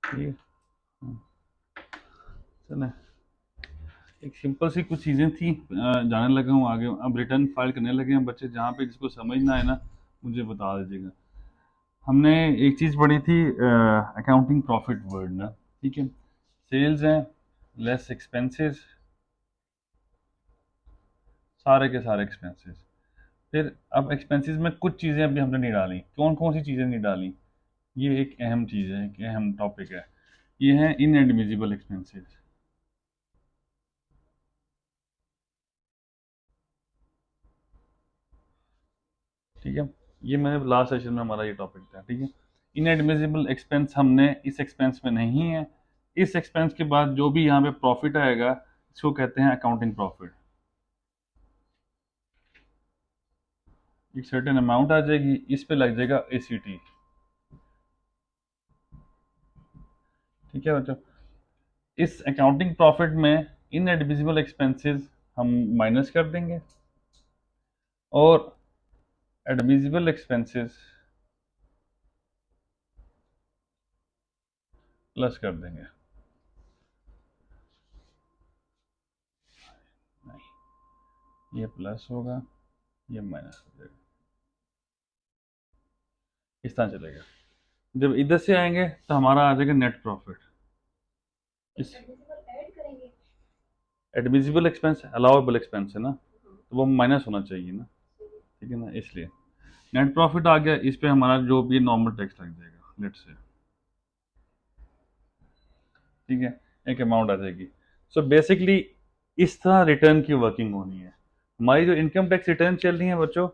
ठीक है। चलें, एक सिंपल सी कुछ चीज़ें थी, जाने लगा हूँ आगे। अब रिटर्न फाइल करने लगे हैं बच्चे, जहाँ पे जिसको समझ ना आए ना मुझे बता दीजिएगा। हमने एक चीज़ पढ़ी थी, अकाउंटिंग प्रॉफिट वर्ड ना, ठीक है। सेल्स हैं, लेस एक्सपेंसेस, सारे के सारे एक्सपेंसेस। फिर अब एक्सपेंसेस में कुछ चीज़ें अभी हमने नहीं डाली। कौन कौन सी चीज़ें नहीं डाली? ये एक अहम चीज़ है, एक अहम टॉपिक है। ये है इनएडमिजिबल एक्सपेंसेस। ठीक है, ये मैंने लास्ट सेशन में हमारा ये टॉपिक था। ठीक है, इनएडमिजिबल एक्सपेंस हमने इस एक्सपेंस में नहीं है। इस एक्सपेंस के बाद जो भी यहाँ पे प्रॉफिट आएगा इसको कहते हैं अकाउंटिंग प्रॉफिट। एक सर्टेन अमाउंट आ जाएगी, इस पे लग जाएगा एसीटी। ठीक है बच्चों, इस अकाउंटिंग प्रॉफिट में इनएडमिजिबल एक्सपेंसेस हम माइनस कर देंगे और एडमिजिबल एक्सपेंसेस प्लस कर देंगे। नहीं, ये प्लस होगा, ये माइनस हो जाएगा, इस तरह चलेगा। जब इधर से आएंगे तो हमारा आ जाएगा नेट प्रॉफिट। इस एडमिजिबल एक्सपेंस अलाउेबल एक्सपेंस है ना, तो वो माइनस होना चाहिए ना, ठीक है ना, इसलिए नेट प्रॉफिट आ गया। इस पे हमारा जो भी नॉर्मल टैक्स लग जाएगा लेट से। ठीक है, एक अमाउंट आ जाएगी। सो बेसिकली इस तरह रिटर्न की वर्किंग होनी है। हमारी जो इनकम टैक्स रिटर्न चल रही है बच्चों,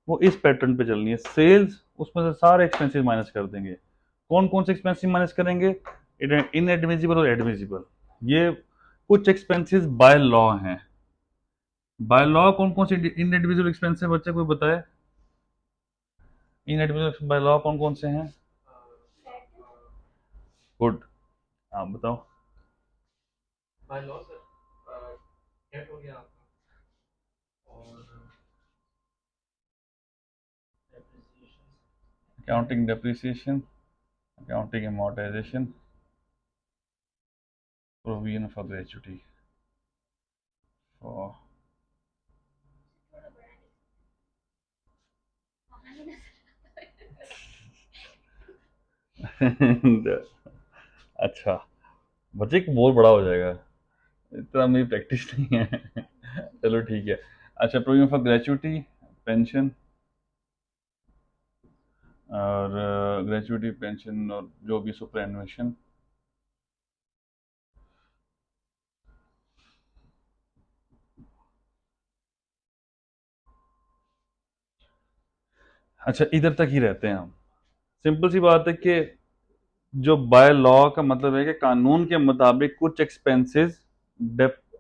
वो इस पैटर्न पे चल रही है। सेल्स, उसमें से सारे एक्सपेंसेस माइनस कर देंगे। कौन कौन से एक्सपेंसेस माइनस करेंगे? इनएडमिजिबल और एडमिजिबल। ये कुछ एक्सपेंसेस बाय लॉ हैं। बाय लॉ कौन कौन से इनएडमिजिबल एक्सपेंस है बच्चे, कोई बताए? इनएडमिजिबल बाय लॉ कौन कौन से हैं? गुड, आप बताओ। बाय लॉ सर, कैट हो गया आपका, और depreciation. Accounting depreciation, accounting amortization, provision for gratuity for अच्छा, बच्चे को बहुत बड़ा हो जाएगा, इतना मेरी प्रैक्टिस नहीं है। चलो ठीक है। अच्छा, प्रोविजन फॉर ग्रेचुटी, पेंशन, और ग्रेचुटी पेंशन और जो भी सुपरएनुएशन। अच्छा, इधर तक ही रहते हैं हम। सिंपल सी बात है कि जो बाय लॉ का मतलब है कि कानून के मुताबिक कुछ एक्सपेंसेस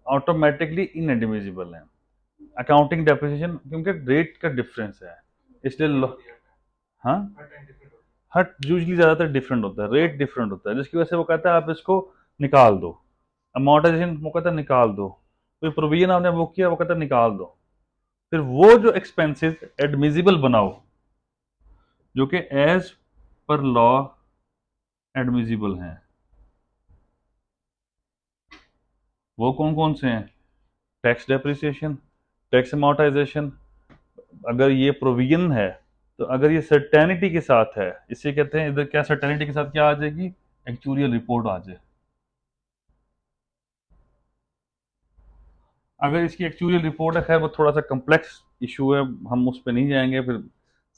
ऑटोमेटिकली इनएडमिजिबल हैं। अकाउंटिंग डेप्रिसिएशन क्योंकि रेट का डिफरेंस है, इसलिए हाँ, हर टाइम डिफरेंट होती हर यूजली ज़्यादातर डिफरेंट होता है, रेट डिफरेंट होता है, जिसकी वजह से वो कहता है आप इसको निकाल दो। अमोर्टाइजेशन वो कहता है निकाल दो, कोई प्रोविजन आपने बुक किया वो कहता है निकाल दो। फिर वो जो एक्सपेंसेस एडमिजिबल बनाओ, जो कि एज पर लॉ एडमिजिबल हैं, वो कौन कौन से हैं? Tax depreciation, tax amortisation. अगर ये प्रोविजन है तो अगर ये सर्टेनिटी के साथ है, इसे कहते हैं, इधर क्या सर्टेनिटी के साथ क्या आ जाएगी? एक्चुरियल रिपोर्ट आ जाए। अगर इसकी एक्चुअल रिपोर्ट है, खैर वो थोड़ा सा कम्प्लेक्स इशू है, हम उस पर नहीं जाएंगे, फिर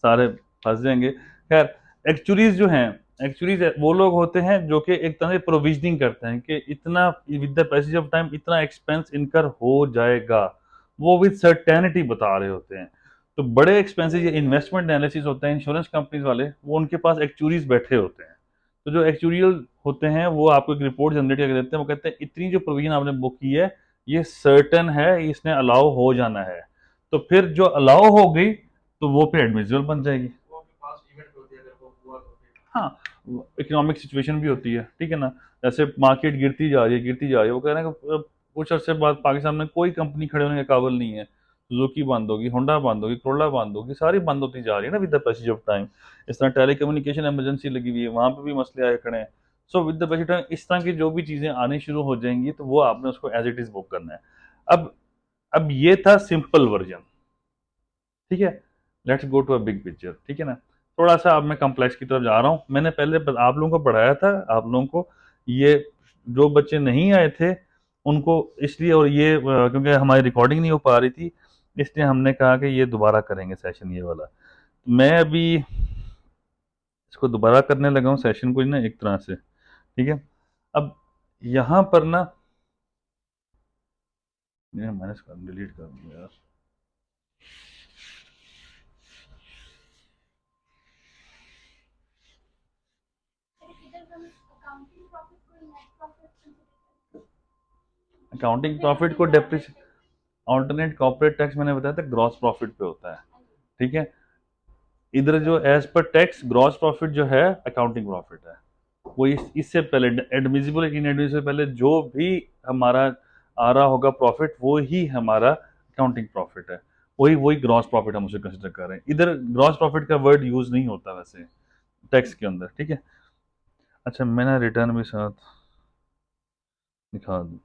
सारे फंस जाएंगे। खैर, एक्चुरीज जो हैं, एक्चुरीज वो लोग होते हैं जो कि एक तरह से प्रोविजनिंग करते हैं कि इतना with the passage of time इतना एक्सपेंस इनकर हो जाएगा, वो विद सर्टेनिटी बता रहे होते हैं। तो बड़े एक्सपेंसेस, ये इन्वेस्टमेंट एनालिसिस होते हैं, इंश्योरेंस कंपनीज वाले, वो उनके पास एक्चुरीज बैठे होते हैं। तो जो एक्चुरियल होते हैं वो आपको एक रिपोर्ट जनरेट करके देते हैं, वो कहते हैं इतनी जो प्रोविजन आपने बुक की है ये सर्टन है, इसने अलाउ हो जाना है। तो फिर जो अलाउ हो गई तो वो फिर एडमिसिबल बन जाएगी। है। वो आपके पास इवेंट पे होती है, अगर वो हुआ तो फिर हाँ, इकोनॉमिक सिचुएशन भी होती है, ठीक है ना। जैसे मार्केट गिरती जा रही है, गिरती जा रही है, वो कह रहे हैं कि कुछ अर्से बाद पाकिस्तान में कोई कंपनी खड़े होने के काबिल नहीं है, सुजुकी बंद होगी, होंडा बंद होगी, कोरोला बंद होगी, सारी बंद होती जा रही है ना with the passage of time. इस तरह टेली कम्युनिकेशन एमरजेंसी लगी हुई है, वहाँ पे भी मसले आए खड़े हैं। So with the basic return इस तरह की जो भी चीज़ें आनी शुरू हो जाएंगी तो वो आपने उसको एज इट इज़ बुक करना है। अब ये था सिंपल वर्जन, ठीक है। Let's go to a big picture, ठीक है ना। थोड़ा सा अब मैं कम्प्लेक्स की तरफ जा रहा हूँ। मैंने पहले आप लोगों को पढ़ाया था, आप लोगों को ये जो बच्चे नहीं आए थे उनको इसलिए, और ये क्योंकि हमारी रिकॉर्डिंग नहीं हो पा रही थी इसलिए हमने कहा कि ये दोबारा करेंगे सेशन ये वाला। मैं अभी इसको दोबारा करने लगा हूँ सेशन को ना एक तरह से, ठीक है। अब यहाँ पर ना मैंने इसको डिलीट कर दिया यार। अकाउंटिंग प्रॉफिट को डेप्रिसिएट, ऑल्टरनेट कॉर्पोरेट टैक्स मैंने बताया था ग्रॉस प्रॉफिट पे होता है, ठीक है। इधर जो as per tax gross profit जो है अकाउंटिंग प्रॉफिट है, वो इससे पहले एडमिजिबल इनएडमिजिबल से पहले जो भी हमारा आ रहा होगा प्रॉफिट वो ही हमारा अकाउंटिंग प्रॉफिट है, वही वही ग्रॉस प्रॉफिट हम उसे कंसिडर कर रहे हैं। इधर ग्रॉस प्रॉफिट का वर्ड यूज नहीं होता वैसे टैक्स के अंदर, ठीक है। अच्छा मैंने रिटर्न भी साथ दिखा दूँ।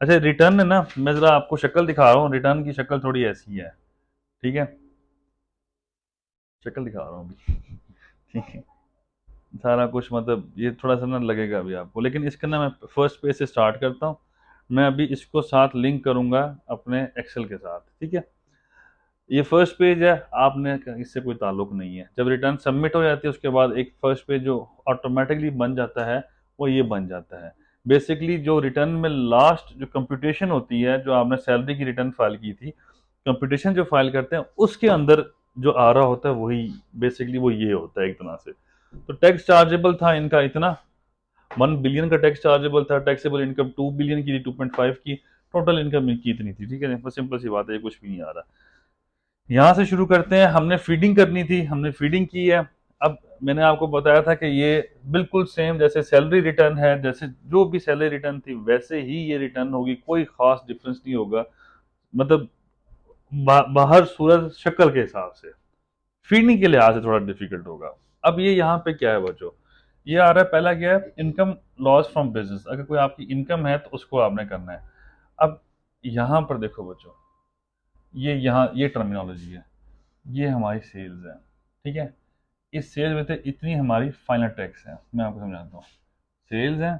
अच्छा रिटर्न है ना, मैं जरा आपको शक्ल दिखा रहा हूँ, रिटर्न की शक्ल थोड़ी ऐसी है, ठीक है। शक्ल दिखा रहा हूँ अभी, ठीक है। सारा कुछ मतलब ये थोड़ा सा ना लगेगा अभी आपको, लेकिन इसके ना मैं फर्स्ट पेज से स्टार्ट करता हूँ। मैं अभी इसको साथ लिंक करूंगा अपने एक्सेल के साथ, ठीक है। ये फर्स्ट पेज है, आपने इससे कोई ताल्लुक नहीं है। जब रिटर्न सबमिट हो जाती है उसके बाद एक फर्स्ट पेज जो ऑटोमेटिकली बन जाता है वो ये बन जाता है। बेसिकली जो रिटर्न में लास्ट जो कंप्यूटेशन होती है, जो आपने सैलरी की रिटर्न फाइल की थी, कंप्यूटेशन जो फाइल करते हैं उसके अंदर जो आ रहा होता है वही बेसिकली वो ये होता है एक तरह से। तो टैक्स चार्जेबल था इनका इतना, 1 बिलियन का टैक्स चार्जेबल था। टैक्सेबल इनकम 2 बिलियन की थी, 2.5 की। टोटल इनकम इनकी इतनी थी, ठीक है। सिंपल सी बात है, कुछ भी नहीं आ रहा। यहाँ से शुरू करते हैं। हमने फीडिंग करनी थी, हमने फीडिंग की है। अब मैंने आपको बताया था कि ये बिल्कुल सेम जैसे सैलरी रिटर्न है, जैसे जो भी सैलरी रिटर्न थी वैसे ही ये रिटर्न होगी, कोई खास डिफरेंस नहीं होगा। मतलब बाहर सूरत शक्ल के हिसाब से, फीडिंग के लिहाज से थोड़ा डिफिकल्ट होगा। अब ये यहाँ पे क्या है बच्चों, ये आ रहा है पहला क्या है, इनकम लॉस फ्रॉम बिजनेस। अगर कोई आपकी इनकम है तो उसको आपने करना है। अब यहाँ पर देखो बच्चों, ये यहाँ ये टर्मिनोलॉजी है, ये हमारी सेल्स है, ठीक है। इस सेल्स में से इतनी हमारी फाइनल टैक्स है। मैं आपको समझाता हूँ। सेल्स है,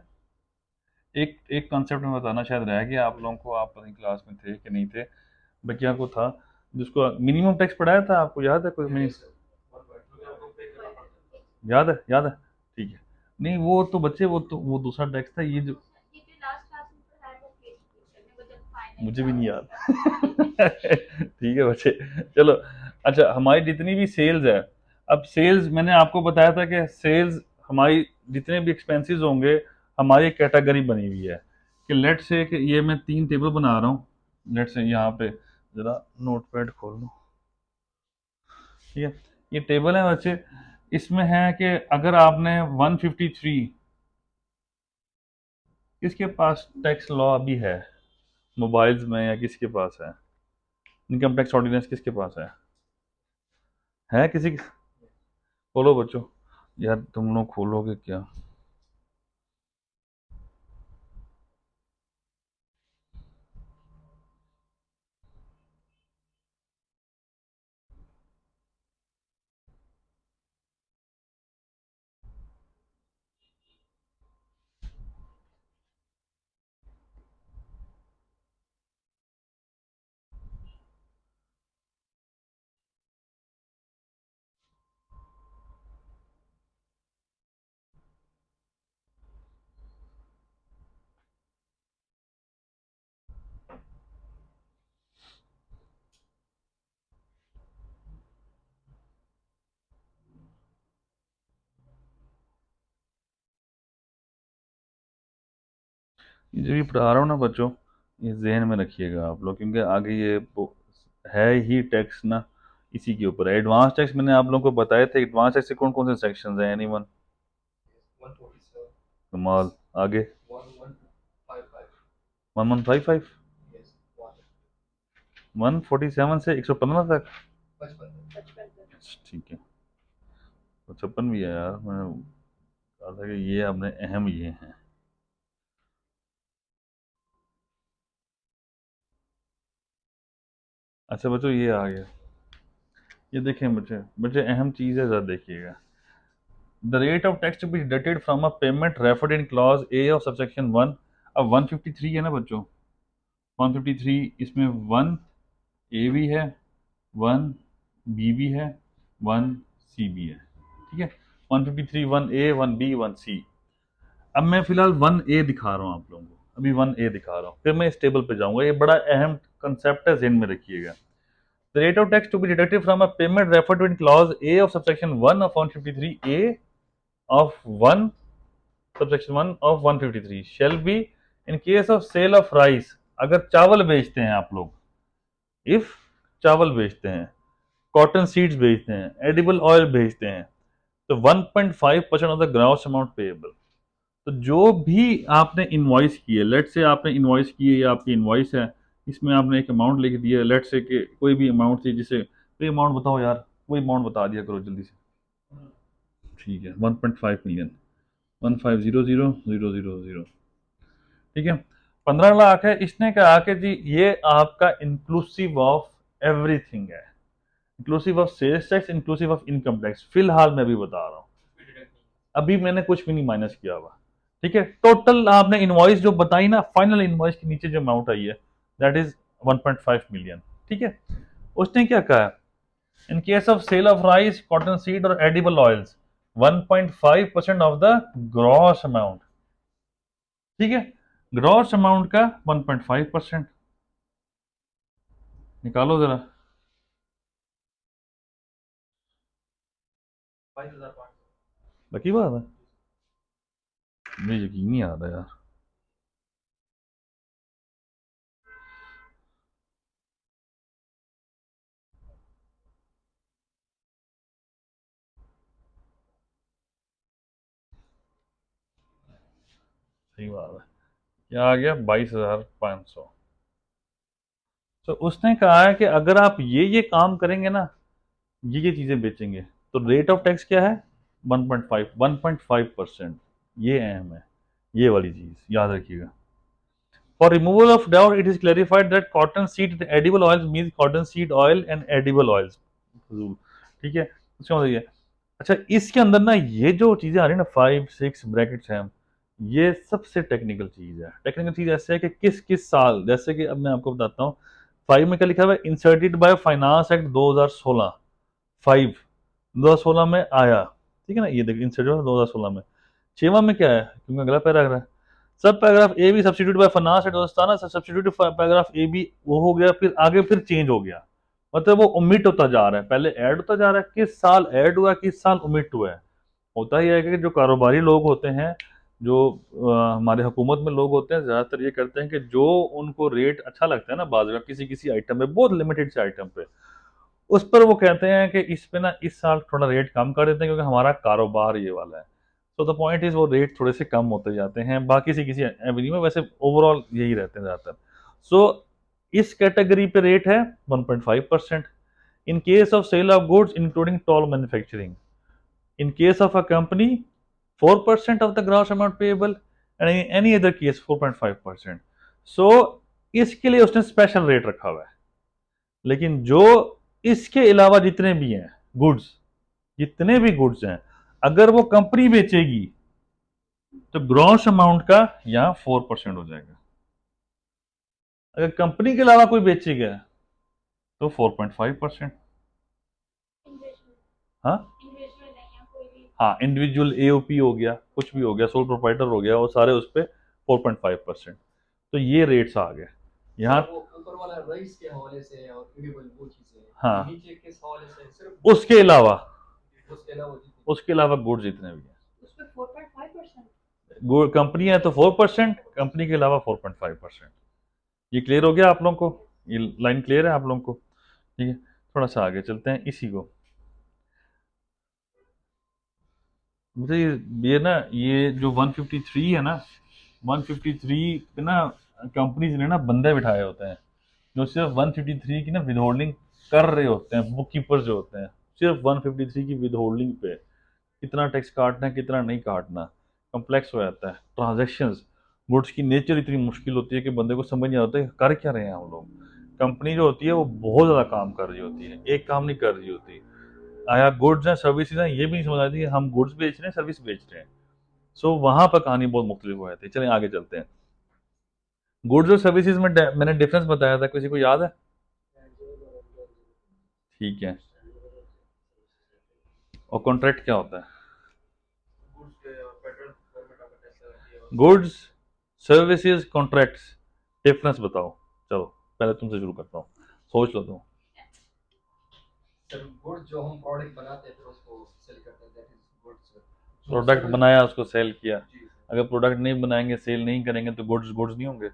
एक एक कॉन्सेप्ट में बताना शायद रह गया आप लोगों को, आप पता नहीं क्लास में थे कि नहीं थे, बच्चिया को था जिसको मिनिमम टैक्स पढ़ाया था, आपको याद है कोई याद है, याद है, ठीक है। नहीं वो तो बच्चे वो दूसरा टैक्स था, ये जो मुझे भी नहीं याद ठीक है बच्चे, चलो। अच्छा हमारी जितनी भी सेल्स है, अब सेल्स मैंने आपको बताया था कि सेल्स हमारी जितने भी एक्सपेंसेस होंगे हमारी एक कैटेगरी बनी हुई है कि लेट से कि ये मैं 3 टेबल बना रहा हूँ। लेट से यहाँ पे जरा नोटपैड खोल लो, ठीक है। ये टेबल है बच्चे, इसमें है कि अगर आपने 153, किसके पास टैक्स लॉ अभी है मोबाइल्स में, या किसके पास है इनकम टैक्स ऑर्डिनेंस, किसके पास है किसी की? खोलो बच्चों, यार तुम लोग खोलोगे क्या? ये जो भी पढ़ा रहा हूँ ना बच्चों, ये जहन में रखिएगा आप लोग, क्योंकि आगे ये है ही टैक्स ना, इसी के ऊपर है। एडवांस टैक्स मैंने आप लोगों को बताए थे, एडवांस टैक्स से कौन कौन से सेक्शन हैं, एनीवन? 147, कमाल। आगे 1155, 1155, yes, 1, 147 से 115 तक, 55, ठीक है। तो 56 भी है यार, मैं कहा था कि ये अपने अहम ये हैं। अच्छा बच्चों ये आ गया, ये देखें बच्चे, बच्चे अहम चीज़ है, ज़रा देखिएगा। The rate of tax to be deducted from a payment referred in clause A of subsection 1। अब 153 है ना बच्चों, 153 इसमें 1 ए भी है, 1 बी भी है, 1 सी भी है, ठीक है। 153 1 ए 1 बी 1 सी। अब मैं फिलहाल 1 ए दिखा रहा हूँ आप लोगों को, अभी 1 ए दिखा रहा हूँ, फिर मैं इस टेबल पे जाऊंगा। ये बड़ा अहम कंसेप्ट है, ज़हन में रखिएगा। The rate of tax to be deducted from a payment referred to in clause A of subsection 1 of 153A of 1 subsection 1 of 153 shall be in case of sale of rice। अगर चावल बेचते हैं आप लोग, इफ चावल बेचते हैं, cotton seeds बेचते हैं, एडिबल ऑयल बेचते हैं, तो 1.5% of the gross amount payable. तो जो भी आपने इनवॉइस की है, लेट से आपने इनवॉइस की है या आपकी इनवॉइस है, इसमें आपने एक अमाउंट लिख दिया है, लेट से कि कोई भी अमाउंट थी, जिसे कोई अमाउंट बताओ यार, कोई अमाउंट बता दिया करो जल्दी से। ठीक है 1.5 मिलियन, 1500000, ठीक है, 15 लाख है। इसने कहा कि जी ये आपका इंक्लूसिव ऑफ एवरीथिंग है, inclusive of sales tax, inclusive of income tax. फिलहाल मैं भी बता रहा हूँ, अभी मैंने कुछ भी नहीं माइनस किया हुआ, ठीक है। टोटल आपने इनवॉइस जो बताई ना, फाइनल इनवॉइस के नीचे जो अमाउंट आई है दैट इज 1.5 मिलियन, ठीक है। उसने क्या कहा, in case of sale of rice, cotton seed और edible oils 1.5% of the gross amount, ठीक है। ग्रॉस अमाउंट का 1.5% निकालो जरा। 5500। बाकी बात है, मुझे यकीन नहीं आता यार। सही बात है, क्या आ गया 22,500। तो उसने कहा है कि अगर आप ये काम करेंगे ना, ये चीजें बेचेंगे, तो रेट ऑफ टैक्स क्या है, 1.5%। ये अहम है, ये वाली चीज याद रखिएगा। For removal of doubt it is clarified that cotton seed edible oil mean cotton seed oil and edible oils, ठीक है। उसका मतलब ये, अच्छा इसके अंदर ना ये जो चीजें आ रही है ना, 5 6 ब्रैकेट्स हैं, ये सबसे टेक्निकल चीज है। टेक्निकल चीज ऐसे है कि किस किस साल, जैसे कि अब मैं आपको बताता हूँ, 5 में क्या लिखा हुआ है, इंसर्टेड बाय फाइनेंस एक्ट 2016, 5 2016 में आया, ठीक है ना। ये देखिए इंसर्टेड 2016 में। 6वां में क्या है, क्योंकि अगला पैराग्राफ है, subparagraph A B substitute by finance act 2017, substitute paragraph A B वो हो गया, फिर आगे फिर चेंज हो गया, मतलब वो ओमिट होता जा रहा है, पहले ऐड होता जा रहा है, किस साल ऐड हुआ, किस साल ओमिट हुआ है। होता ही है कि जो कारोबारी लोग होते हैं, जो हमारे हुकूमत में लोग होते हैं, ज़्यादातर ये करते हैं कि जो उनको रेट अच्छा लगता है ना, बाजार का किसी किसी आइटम पे, बहुत लिमिटेड से आइटम पे, उस पर वो कहते हैं कि इस पे ना इस साल थोड़ा रेट कम कर देते हैं क्योंकि हमारा कारोबार ये वाला है। सो द पॉइंट इज वो रेट थोड़े से कम होते जाते हैं, बाकी से किसी एवेन्यू में वैसे ओवरऑल यही रहते हैं ज़्यादातर। सो इस कैटेगरी पे रेट है 1.5%। In case of sale of goods including toll manufacturing, in case of a company 4% of the gross amount payable and in any other case 4.5%। so इसके लिए उसने स्पेशल रेट रखा हुआ है। लेकिन जो इसके अलावा जितने भी हैं गुड्स, जितने भी गुड्स हैं, अगर वो कंपनी बेचेगी तो ग्रॉस अमाउंट का यहाँ 4% हो जाएगा। अगर कंपनी के अलावा कोई बेचेगा तो 4.5%। हाँ हाँ, इंडिविजुअल एओपी हो गया, कुछ भी हो गया, सोल प्रोप्राइटर हो गया, वो सारे उस पर 4.5%। तो ये रेट्स आ गए यहाँ। वो ऊपर वाला राइस के हवाले से और एडिबल वो चीजें, हाँ, नीचे किस हवाले से सिर्फ उसके अलावा, उसके अलावा जितनी उसके अलावा गुड्स जितने भी हैं, उस पे 4.5%। कंपनी है तो 4%, कंपनी के अलावा 4.5%। ये क्लियर हो गया आप लोगों को, ये लाइन क्लियर है आप लोगों को, ठीक है। थोड़ा सा आगे चलते हैं इसी को। मुझे ये ना, ये जो 153 है ना, 153 पे ना कंपनीज ने ना बंदे बिठाए होते हैं जो सिर्फ 153 की ना विद होल्डिंग कर रहे होते हैं, बुक कीपर्स जो होते हैं, सिर्फ 153 की विद होल्डिंग पे कितना टैक्स काटना है कितना नहीं काटना, कम्प्लेक्स हो जाता है। ट्रांजेक्शन्स, गुड्स की नेचर इतनी मुश्किल होती है कि बंदे को समझ नहीं आता है कर क्या रहे हैं हम लोग। कंपनी जो होती है वो बहुत ज़्यादा काम कर रही होती है, एक काम नहीं कर रही होती। आया गुड्स हैं सर्विसेज हैं ये भी नहीं समझ आती कि हम गुड्स बेच रहे हैं सर्विस बेच रहे हैं। सो वहां पर कहानी बहुत मुख्तलिफ हो जाती है। चलें आगे चलते हैं। गुड्स और सर्विसेज में मैंने डिफरेंस बताया था, किसी को याद है? ठीक है। और कॉन्ट्रैक्ट क्या होता है? गुड्स के फेडरल गवर्नमेंट ऑफ टैक्स ये और गुड्स, सर्विसेज, कॉन्ट्रैक्ट्स, डिफरेंस बताओ। चलो पहले तुमसे शुरू करता हूँ, सोच लो तुम। सर गुड्स जो हम प्रोडक्ट बनाते हैं फिर उसको सेल करते हैं, दैट इज गुड्स। जो प्रोडक्ट सर्विस, बनाया उसको सेल किया। जी सर। अगर प्रोडक्ट नहीं बनाएंगे सेल नहीं करेंगे तो गुड्स गुड्स नहीं होंगे।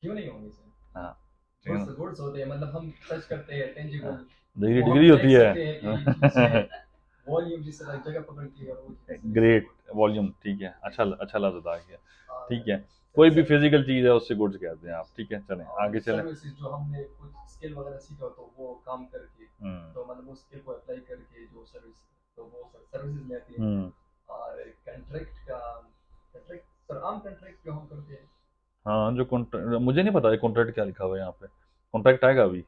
क्यों नहीं होंगे सर? हाँ, गुड्स गुड्स होते हैं, मतलब हम टच करते हैं टेंजिबल, डिग्री वो हम डिग्री होती देख सकते हैं कि ये चीज़ है। है। वॉल्यूम जिस तरह जगह पकड़ती है और वो चीज़ ग्रेट, वॉल्यूम ठीक है, अच्छा अच्छा लफ्ज अदा किया। ठीक है, और कोई भी फिजिकल चीज है उससे गुड्स कहते हैं आप। ठीक है चलें आगे चलें। सर्विसेज जो हमने कुछ स्किल वगैरह सीखा तो वो काम करके, हम्म तो मतलब वो स्किल को अप्लाई करके जो सर्विस, तो वो सर्विसेज लेते हैं। हम्म और कॉन्ट्रैक्ट सर, आम कॉन्ट्रैक्ट जो हम करते हैं। हाँ, जो कॉन्ट्रैक्ट मुझे नहीं पता कॉन्ट्रैक्ट क्या लिखा हुआ है यहाँ पे। कॉन्ट्रैक्ट आएगा अभी,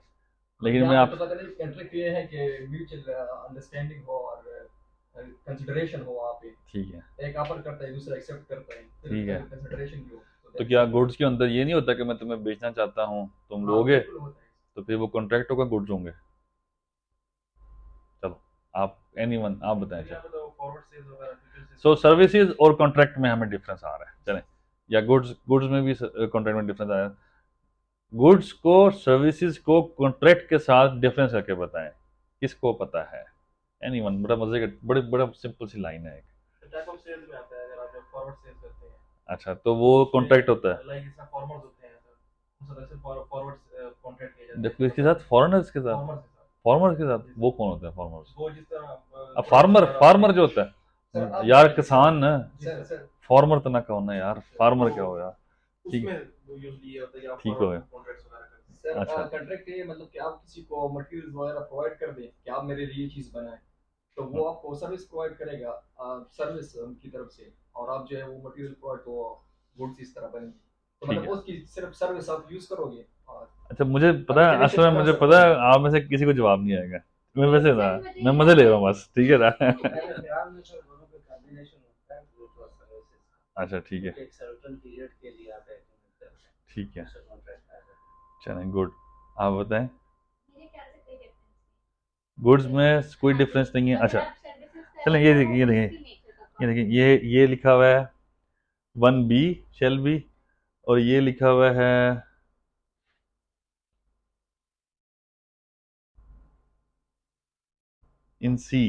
लेकिन मैं यहाँ पे आप तो पता नहीं, कॉन्ट्रैक्ट ये है कि म्यूचुअल अंडरस्टैंडिंग हो और कंसिडरेशन हो वहाँ पे। ठीक है। एक ऑफर करता है दूसरा एक्सेप्ट करता है, ठीक फिर है, कंसिडरेशन भी हो तो तो क्या गुड्स के अंदर ये नहीं होता कि मैं तुम्हें बेचना चाहता हूँ तुम हाँ लोगे, बिल्कुल होता है। तो फिर वो कॉन्ट्रैक्ट होगा गुड्स होंगे। चलो आप एनीवन आप बताएं। यहाँ पे तो फॉरवर्ड सेल्स वगैरह फ्यूचर सेल्स सो सर्विसेज और कॉन्ट्रैक्ट में हमें डिफरेंस आ रहा है, चलें। या गुड्स गुड्स में भी कॉन्ट्रैक्ट में डिफरेंस आया है। गुड्स को सर्विसेज को कॉन्ट्रैक्ट के साथ डिफरेंस करके बताएं, किसको पता है? एनीवन? बड़ा मजे का बड़े बड़ा सिंपल सी लाइन है एक। टाइप ऑफ सेल्स में आता है। अगर आप फॉरवर्ड सेल्स करते हैं, अच्छा तो वो कॉन्ट्रैक्ट होता है। लाइक इसमें फॉर्मर्स होते हैं सर, उस तरह से फॉरवर्ड कॉन्ट्रैक्ट किया जाता है। देखो इसके साथ फॉरेनर्स के साथ, फॉर्मर्स के साथ, फार्मर्स के साथ वो कौन होता है फार्मर्स? वो जिस तरह अब फार्मर फार्मर जो होता सर है आप यार किसान ना, सर सर फार्मर तो ना कहो ना यार, फार्मर क्या हो यार। ठीक उसमें वो यूजुअली ये होता है कि आप ठीक हो फॉरवर्ड गया। कॉन्ट्रैक्ट्स वगैरह करते हैं। सर अच्छा कॉन्ट्रैक्ट ये मतलब कि आप किसी को मटेरियल्स वगैरह प्रोवाइड कर दें कि आप मेरे लिए ये चीज़ बनाएं, तो वो आपको सर्विस प्रोवाइड करेगा, सर्विस की तरफ से, और आप जो है वो मटेरियल प्रोवाइड, तो गुड्स इस तरह बनेंगे। तो ठीक मतलब है। उसकी सिर्फ सर्विस आप यूज करोगे और अच्छा मुझे पता है, कनेक्शन असल में कर मुझे सकते पता है हैं। आप में से किसी को जवाब नहीं आएगा। मैं वैसे था, मैं मजे ले रहा हूँ बस, ठीक है ना। मेरे ख्याल में सर दोनों का कॉम्बिनेशन होता है, गुड्स और सर्विसेज का। अच्छा ठीक है क्योंकि एक सर्टेन पीरियड के लिए आप एग्रीमेंट करते हैं, ठीक है, उससे कॉन्ट्रैक्ट आ जाता है। चलें गुड। आप बताएं। मेरे ख्याल से कोई डिफरेंस गुड्स नहीं। में कोई हाँ, डिफरेंस नहीं है। अगर अच्छा आप सर्विसेज कर चलें रहे ये हो देखिए ये देखिए उसकी नेचर का ये काम। देखिए ये लिखा हुआ है 1B शेल बी, और ये लिखा हुआ है इन सी,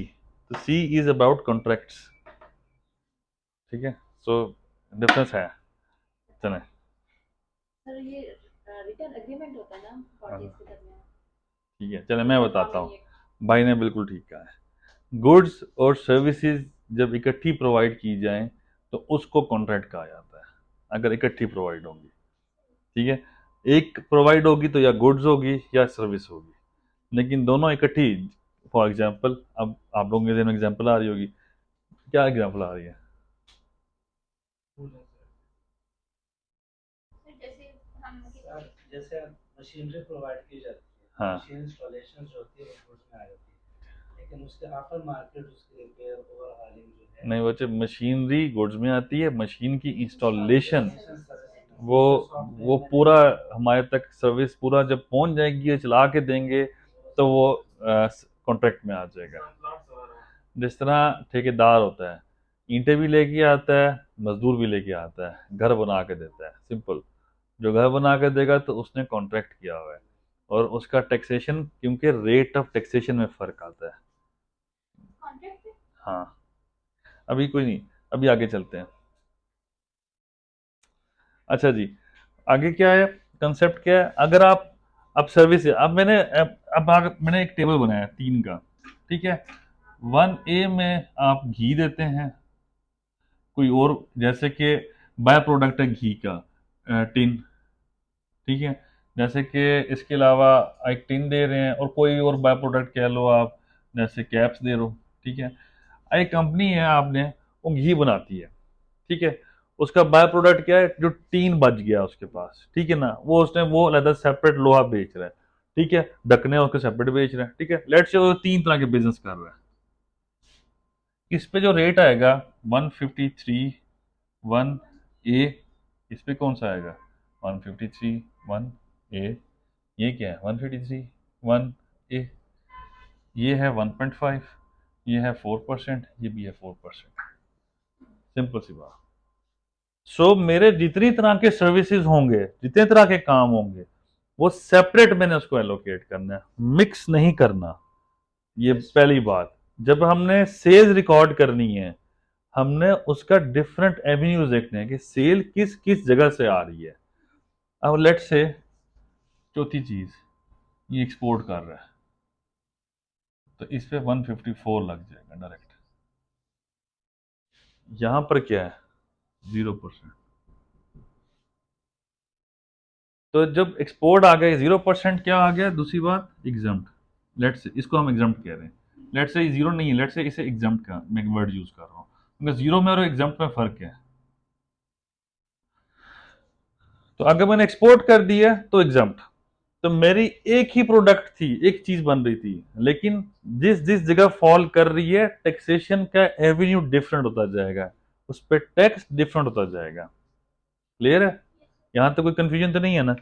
तो सी इज अबाउट कॉन्ट्रैक्ट्स। ठीक है, सो डिफरेंस है। चलें सर ये रिटर्न एग्रीमेंट होता है ना पार्टीज के दरमियान। ठीक है, चलें मैं बताता हूँ। ये भाई ने बिल्कुल ठीक कहा है। गुड्स और सर्विसेज जब इकट्ठी प्रोवाइड की जाएं तो उसको कॉन्ट्रैक्ट कहा जाता है, अगर इकट्ठी प्रोवाइड होंगी। ठीक है, एक प्रोवाइड होगी तो या गुड्स होगी या सर्विस होगी, लेकिन दोनों इकट्ठी, फॉर एग्जांपल अब आप लोगों के दिन में एग्जांपल आ रही होगी, क्या एग्जांपल आ रही है? सर जैसे हम सर जैसे मशीनरी प्रोवाइड की जाती है, हाँ मशीन इंस्टॉलेशन जो होती है वो गुड्स में आ जाती है, लेकिन उसके आफ्टर मार्केट उसके रिपेयर ओवरहॉलिंग जो है नहीं बच्चे, मशीनरी गुड्स में आती है, मशीन की इंस्टॉलेशन सर्विस वो वो पूरा हमारे तक सर्विस पूरा जब पहुंच जाएगी ये चला के देंगे तो वो कॉन्ट्रैक्ट में आ जाएगा। जिस तरह ठेकेदार होता है, ईंटें भी लेके आता है, मजदूर भी लेके आता है, घर बना के देता है, सिंपल। जो घर बना के देगा तो उसने कॉन्ट्रैक्ट किया हुआ है, और उसका टैक्सेशन, क्योंकि रेट ऑफ टैक्सेशन में फ़र्क आता है। कॉन्ट्रैक्ट हाँ, अभी कोई नहीं, अभी आगे चलते हैं। अच्छा जी, आगे क्या है, कंसेप्ट क्या है? अगर आप अब सर्विस, मैंने एक टेबल बनाया 3 का। ठीक है, 1A में आप घी देते हैं, कोई और जैसे कि बाय प्रोडक्ट है घी का टिन। ठीक है, जैसे कि इसके अलावा एक टिन दे रहे हैं और कोई और बाय प्रोडक्ट कह लो आप, जैसे कैप्स दे रहे हो। ठीक है, एक कंपनी है आपने, वो घी बनाती है, ठीक है, उसका बाय प्रोडक्ट क्या है, जो टीन बच गया उसके पास, ठीक है ना, वो उसने वो अलग सेपरेट लोहा बेच रहा है, ठीक है, ढकने उसके सेपरेट बेच रहा है, ठीक है, लेट्स से वो 3 तरह के बिजनेस कर रहा है। इस पे जो रेट आएगा 153 1 ए, इस पे कौन सा आएगा 153 1 ए, ये क्या है 153 1 ए, ये है 1.5, ये है 4%, ये भी है 4%, सिंपल सी बात। सो मेरे जितनी तरह के सर्विसेज होंगे, जितने तरह के काम होंगे, वो सेपरेट मैंने उसको एलोकेट करना है, मिक्स नहीं करना। ये पहली बात। जब हमने सेल्स रिकॉर्ड करनी है, हमने उसका डिफरेंट एवेन्यूज देखने हैं कि सेल किस किस जगह से आ रही है। अब लेट से चौथी चीज, ये एक्सपोर्ट कर रहा है, तो इस पे 154 लग जाएगा डायरेक्ट। यहां पर क्या है 0%। तो जब एक्सपोर्ट आ गए 0% क्या आ गया, दूसरी बात एग्जाम्प्ट, लेट से इसको हम एग्जाम्प्ट कह रहे हैं, लेट से जीरो नहीं है, लेट से इसे एग्जाम्प्ट का मैं वर्ड यूज कर रहा हूँ, क्योंकि जीरो में और एग्जाम्प्ट में फर्क है। तो अगर मैंने एक्सपोर्ट कर दिया तो एग्जाम्प्ट, तो मेरी एक ही प्रोडक्ट थी, एक चीज बन रही थी, लेकिन जिस जिस जगह फॉल कर रही है टैक्सेशन का एवेन्यू डिफरेंट होता जाएगा, उस पर टैक्स डिफरेंट होता जाएगा। क्लियर है? यहां तक कोई कंफ्यूजन तो नहीं है ना?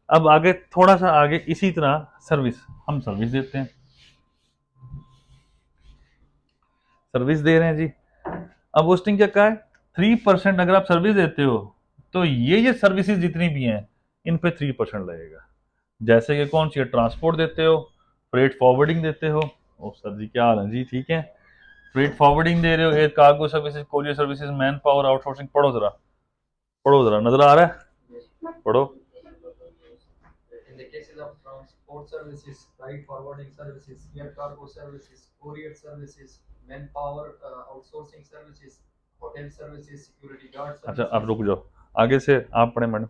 अब आगे थोड़ा सा आगे इसी तरह सर्विस, हम सर्विस देते हैं, सर्विस दे रहे हैं जी। अब उसने क्या कहा है 3% अगर आप सर्विस देते हो तो ये सर्विसेज जितनी भी हैं इन पे 3% लगेगा। जैसे कि कौन सी, ट्रांसपोर्ट देते हो, फ्रेट फॉरवर्डिंग देते हो, ओ सर जी क्या हाल है जी, ठीक है, फ्रेट फॉरवर्डिंग दे रहे हो, air cargo services, courier services, man power outsourcing, पढ़ो जरा, पढ़ो जरा, नजर आ रहा है, पढ़ो। In the cases of transport services, freight forwarding services, air cargo services, courier services, manpower outsourcing services, hotel services, security guard अच्छा services. अब रुक जाओ, आगे से आप पढ़े madam.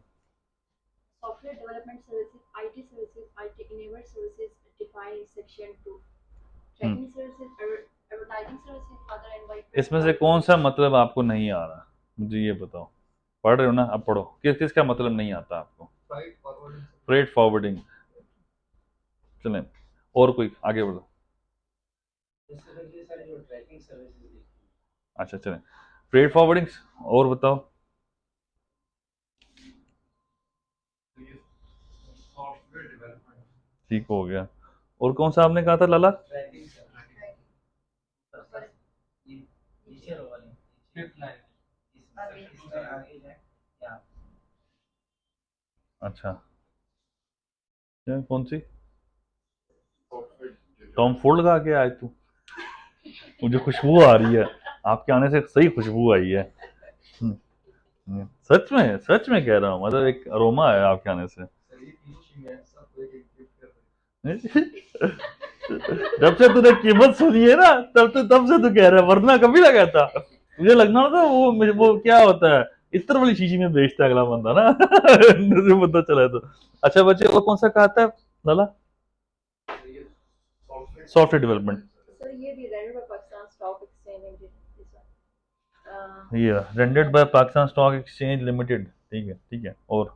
Software development services, IT services, IT enabled services defined in section 2. Tracking services, advertising services, other and by. इसमें से कौन सा मतलब आपको नहीं आ रहा, मुझे ये बताओ, पढ़ रहे हो ना, अब पढ़ो, किस किस का मतलब नहीं आता आपको। Freight forwarding. फ्रेट फॉरवर्डिंग, चलें और कोई आगे बढ़ो। बेसिकली सर जो ट्रैकिंग सर्विसेज देखी अच्छा चलें, फ्रेट फॉरवर्डिंग और बताओ। सॉफ्टवेयर डेवलपमेंट, ठीक हो गया, और कौन सा आपने कहा था लाला? ट्रैकिंग सर्विसेज नीचे रो वाली फिफ्थ लाइन, इस पर आगे जाए या अच्छा क्या, कौन सी? टॉम फोल्ड का आगे आए तू, मुझे खुशबू आ रही है, आपके आने से सही खुशबू आई है। सच में कह रहा हूँ, मतलब एक अरोमा है आपके आने से। सर ये फिनिशिंग है, सबको एक एक गिफ्ट कर रहे हैं। जब से तूने कीमत सुनी है ना तब से तू कह रहा है, वरना कभी ना कहता। मुझे लगना था वो क्या होता है, इत्र वाली शीशी में बेचता है अगला बंदा ना। मुझे पता चला है तो। अच्छा बच्चे, और कौन सा कहा था लाला? सॉफ्टवेयर डेवलपमेंट, So ये भी rendered by Pakistan Stock Exchange Limited. This one. ये rendered by Pakistan stock exchange limited, ठीक है ठीक है। और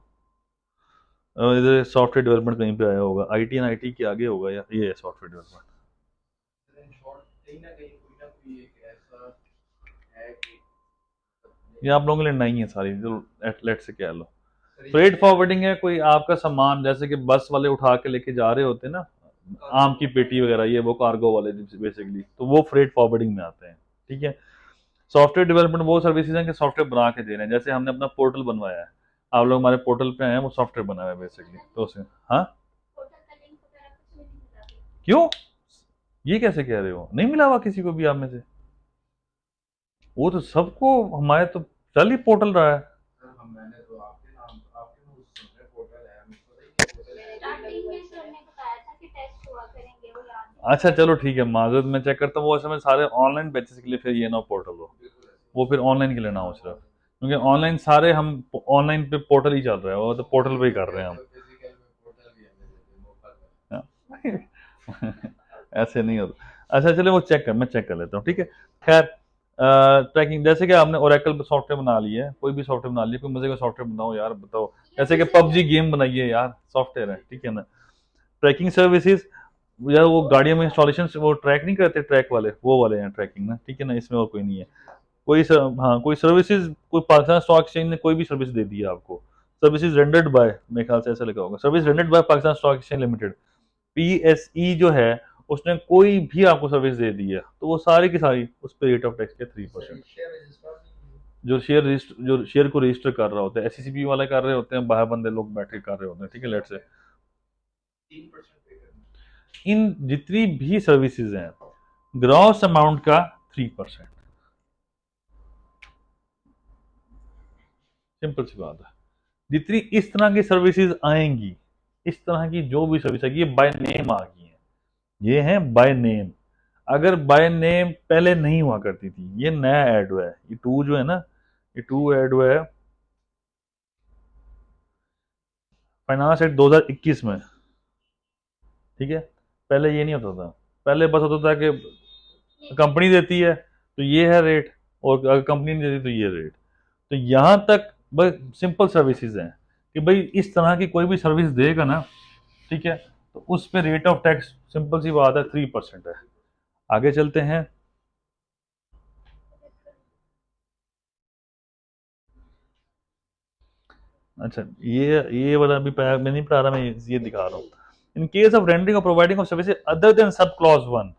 इधर सॉफ्टवेयर डेवलपमेंट कहीं पे आया होगा, आईटी एंड आईटी के आगे होगा, या ये है सॉफ्टवेयर डेवलपमेंट। इन शॉर्ट कहीं ना कोई एक ऐसा है कि ये आप लोगों के लिए नहीं है सारी, जो एटलेट से कह लो। फ्रेट फॉरवर्डिंग है, कोई आपका सामान जैसे कि बस वाले उठा के लेके जा रहे होते हैं ना, आम की पेटी वगैरह, ये वो कार्गो वाले बेसिकली, तो वो फ्रेट फॉरवर्डिंग में आते हैं, ठीक है। सॉफ्टवेयर डेवलपमेंट वो सर्विसेज हैं कि सॉफ्टवेयर बना के दे रहे हैं, जैसे हमने अपना पोर्टल बनवाया है, आप लोग हमारे पोर्टल पे आए हैं, वो सॉफ्टवेयर बना हुआ है बेसिकली, तो उसे हाँ क्यों, ये कैसे कह रहे हो, नहीं मिला हुआ किसी को भी आप में से? वो तो सबको, हमारे तो चल ही पोर्टल रहा है। हम मैंने तो आपके नाम आपके उस सुनने पोर्टल है, हमें पता ही नहीं स्टार्टिंग में सर ने बताया था कि टेस्ट हुआ करेंगे, वो याद नहीं। अच्छा चलो ठीक है, माजरत मैं चेक करता हूँ, वो समय सारे ऑनलाइन बैचेस के लिए फिर ये ना पोर्टल हो, वो फिर ऑनलाइन के लिए ना हो सिर्फ, क्योंकि ऑनलाइन सारे हम ऑनलाइन पे पोर्टल ही चल रहा है, वो तो पोर्टल पे ही कर रहे हैं हम। फिजिकल में पोर्टल भी हमें देते हैं, मौका है। ऐसे नहीं होता। अच्छा चलो मैं चेक कर लेता हूँ, ठीक है। खैर ट्रैकिंग, जैसे कि आपने ओरेकल पे सॉफ्टवेयर बना लिया है, कोई भी सॉफ्टवेयर बना लिया, कोई मजे का सॉफ्टवेयर बनाओ यार, बताओ। जैसे कि पबजी गेम बनाइए यार, सॉफ्टवेयर है, ठीक है ना। ट्रैकिंग सर्विसेज, यार वो गाड़ियों में इंस्टॉलेशन वो ट्रैक नहीं करते, ट्रैक वाले, वो वाले हैं ट्रैकिंग ना, ठीक है ना, इसमें और कोई नहीं है। हाँ कोई सर्विसेज, कोई पाकिस्तान स्टॉक एक्सचेंज ने कोई भी सर्विस दे दी है आपको, सर्विसेज रेंडर्ड बाय, मेरे ख्याल से ऐसा लिखा होगा, service rendered by Pakistan stock exchange limited, PSE जो है, उसने कोई भी आपको सर्विस दे दी है, तो वो सारी की सारी उस पर रेट ऑफ टैक्स के 3%। शेयर रजिस्टर जो शेयर को रजिस्टर कर रहा होता है, एससीसीपी वाले कर रहे होते हैं, बाहर बंदे लोग बैठ के कर रहे होते हैं, ठीक है, लेट से 3% पे करना। इन जितनी भी सर्विसेज हैं, ग्रॉस अमाउंट का 3%। सिंपल सी बात है। जितनी इस तरह की सर्विसेज आएंगी, इस तरह की जो भी सर्विस आएगी, ये बाय नेम आ गई है, ये है बाय नेम। अगर बाय नेम पहले नहीं हुआ करती थी, ये नया ऐड हुआ है, ये टू जो है ना, ये टू ऐड हुआ है फाइनेंस एक्ट 2021 में, ठीक है। पहले ये नहीं होता था, पहले बस होता था कि कंपनी देती है तो ये है रेट, और अगर कंपनी नहीं देती तो ये रेट। तो यहाँ तक बस सिंपल सर्विसेज हैं कि भाई इस तरह की कोई भी सर्विस देगा ना, ठीक है, तो उस पे रेट ऑफ टैक्स सिंपल सी बात है 3% है। आगे चलते हैं। अच्छा ये वाला अभी मैं नहीं पढ़ा रहा, मैं ये दिखा रहा हूँ। इन केस ऑफ रेंडरिंग और providing of services other than sub clause 1,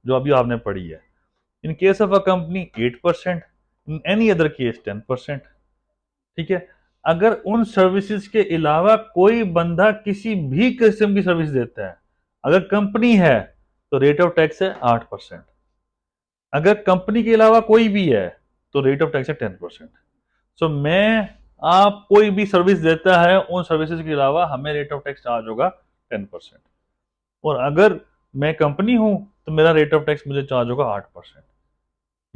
जो अभी आपने पढ़ी है, इन case of a company 8%, in any other case 10%, ठीक है। अगर उन सर्विसेज के अलावा कोई बंदा किसी भी किस्म की सर्विस देता है, अगर कंपनी है तो रेट ऑफ टैक्स है 8%, अगर कंपनी के अलावा कोई भी है तो रेट ऑफ टैक्स है 10%। सो मैं आप कोई भी सर्विस देता है, उन सर्विसेज के अलावा हमें रेट ऑफ टैक्स चार्ज होगा 10%, और अगर मैं कंपनी हूं तो मेरा रेट ऑफ टैक्स मुझे चार्ज होगा 8%।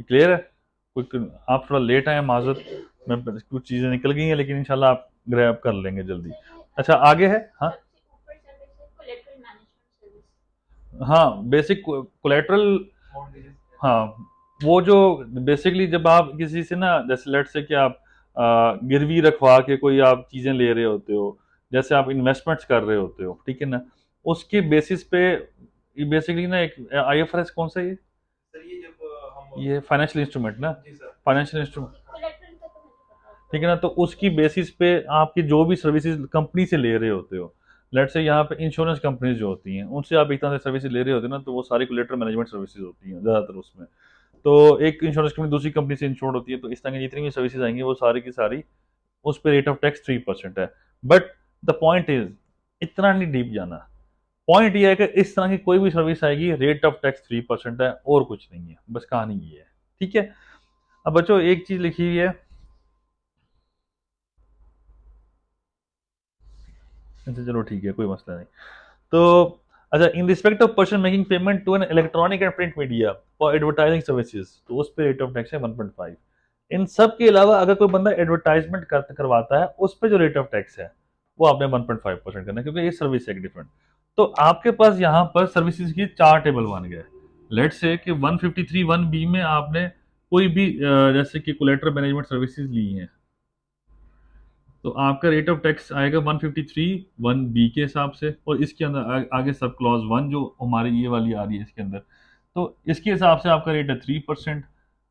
क्लियर है? आप थोड़ा लेट आए, माजरत, मैं कुछ चीजें निकल गई हैं, लेकिन इंशाल्लाह आप ग्रैब कर लेंगे जल्दी। अच्छा आगे है, हाँ सबसे ऊपर सर्विस है कोलेटरल मैनेजमेंट सर्विस। हाँ, बेसिक कोलेटरल, mortgages, हाँ वो जो बेसिकली जब आप किसी से ना, जैसे लेट से कि आप गिरवी रखवा के कोई आप चीजें ले रहे होते हो, जैसे आप इन्वेस्टमेंट्स कर रहे होते हो, ठीक है ना, उसके बेसिस पे ये बेसिकली ना एक आईएफआरएस कौन सा है सर ये जब हम ये फाइनेंशियल इंस्ट्रूमेंट ना, जी सर फाइनेंशियल इंस्ट्रूमेंट, कोलेटरल का तो मुझे पता है। ठीक है ना, तो उसकी बेसिस पे आपकी जो भी सर्विसेज कंपनी से ले रहे होते हो, लेट से यहाँ पे इंश्योरेंस कंपनीज जो होती हैं, उनसे आप एक तरह से सर्विसेज ले रहे होते हो ना, तो वो सारी कोलेटरल मैनेजमेंट सर्विसेज होती हैं ज़्यादातर उसमें। तो एक इंश्योरेंस कंपनी दूसरी कंपनी से इंश्योर्ड होती है, तो इस तरह की जितनी भी सर्विसेज आएंगी वो सारी की सारी उस पर रेट ऑफ टैक्स 3% है। बट द पॉइंट इज, इतना नहीं डीप जाना, पॉइंट ये है कि इस तरह की कोई भी सर्विस आएगी, रेट ऑफ टैक्स 3% है, और कुछ नहीं है, बस कहानी ये है, ठीक है। अब बच्चों एक चीज लिखी हुई है, अच्छा चलो ठीक है, कोई मसला नहीं। तो अच्छा, in respect of person making payment to an electronic and print media for advertising services, तो उस पर रेट ऑफ टैक्स है 1.5। इन सब के अलावा अगर कोई बंदा एडवर्टाइजमेंट करवाता है, उस पर जो रेट ऑफ टैक्स है वो आपने 1.5% करना है, क्योंकि ये सर्विस है डिफरेंट। तो आपके पास यहाँ पर सर्विसेज की 4 टेबल बन गए। लेट से कि 153(1)(b) में आपने कोई भी जैसे कि कोलेटरल मैनेजमेंट सर्विसेज ली हैं, तो आपका रेट ऑफ टैक्स आएगा 153(1)(b) के हिसाब से, और इसके अंदर आगे सब क्लॉज 1 जो हमारी ये वाली आ रही है इसके अंदर, तो इसके हिसाब से आपका रेट है 3%।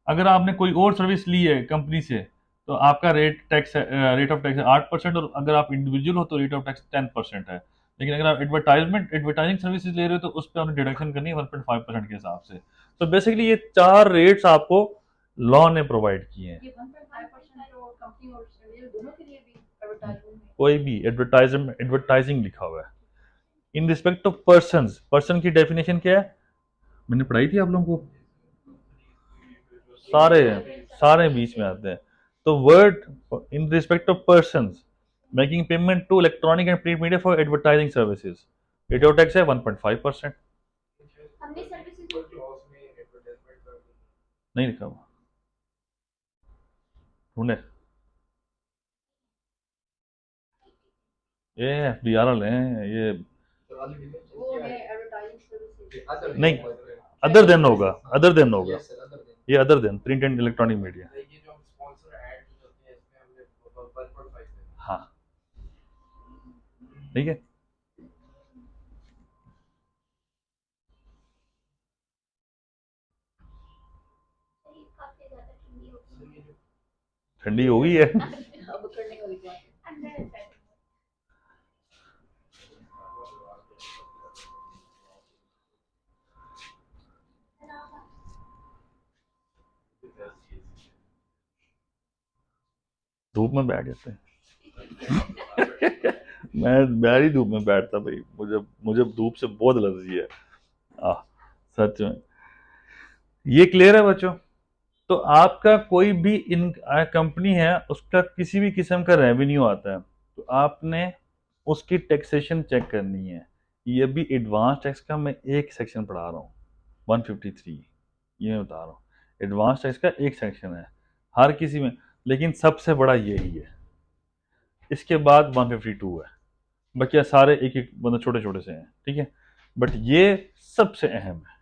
अगर आपने कोई और सर्विस ली है कंपनी से, तो आपका रेट ऑफ टैक्स है 8%, और अगर आप इंडिविजुअल हो तो रेट ऑफ टैक्स 10% है। लेकिन अगर आप एडवर्टाइजिंग सर्विसेज ले रहे हो, तो उस पर आपने डिडक्शन करनी है 1.5% के हिसाब से। तो बेसिकली ये 4 रेट्स आपको लॉ ने प्रोवाइड किए हैं। ये 1.5% तो कंपनी और सर्विस दोनों के लिए भी एडवर्टाइजमेंट में। कोई भी एडवर्टाइजिंग लिखा हुआ है। इन रिस्पेक्ट ऑफ पर्सन, पर्सन की डेफिनेशन क्या है, मैंने पढ़ाई थी आप लोगों को, सारे सारे बीच में आते हैं। तो word in respect of person making payment to electronic and print media for advertising services, rate of tax है 1.5%। हमने सर्विसेज क्लॉज में एडवर्टाइजमेंट कर दी नहीं लिखा हुआ, ढूंढे, ये एफडीआरएल है ये, सर आगे वो है एडवर्टाइजिंग सर्विसेज। नहीं अदर देन होगा, अदर देन होगा, Yes, sir, other than. ये other than print and electronic media. ये जो हम स्पॉन्सर ऐड जो होते हैं इसमें हमने 1.5 देना। हाँ ठीक है। ये काफी ज्यादा ठंडी हो गई ठंडी हो गई है। अब करने वाली बात है अंदर है धूप में बैठ जाते हैं। मैं ही धूप में बैठता भाई, मुझे मुझे धूप से बहुत एलर्जी है। सच में। ये क्लियर है बच्चों? तो आपका कोई भी इन कंपनी है, उसका किसी भी किस्म का रेवेन्यू आता है तो आपने उसकी टैक्सेशन चेक करनी है। ये भी एडवांस टैक्स का मैं एक सेक्शन पढ़ा रहा हूँ, 153, ये मैं बता रहा हूँ। एडवांस टैक्स का एक सेक्शन है हर किसी में, लेकिन सबसे बड़ा यही है। इसके बाद 152 है, बाकी सारे एक एक मतलब छोटे छोटे से हैं, ठीक है, बट ये सबसे अहम है।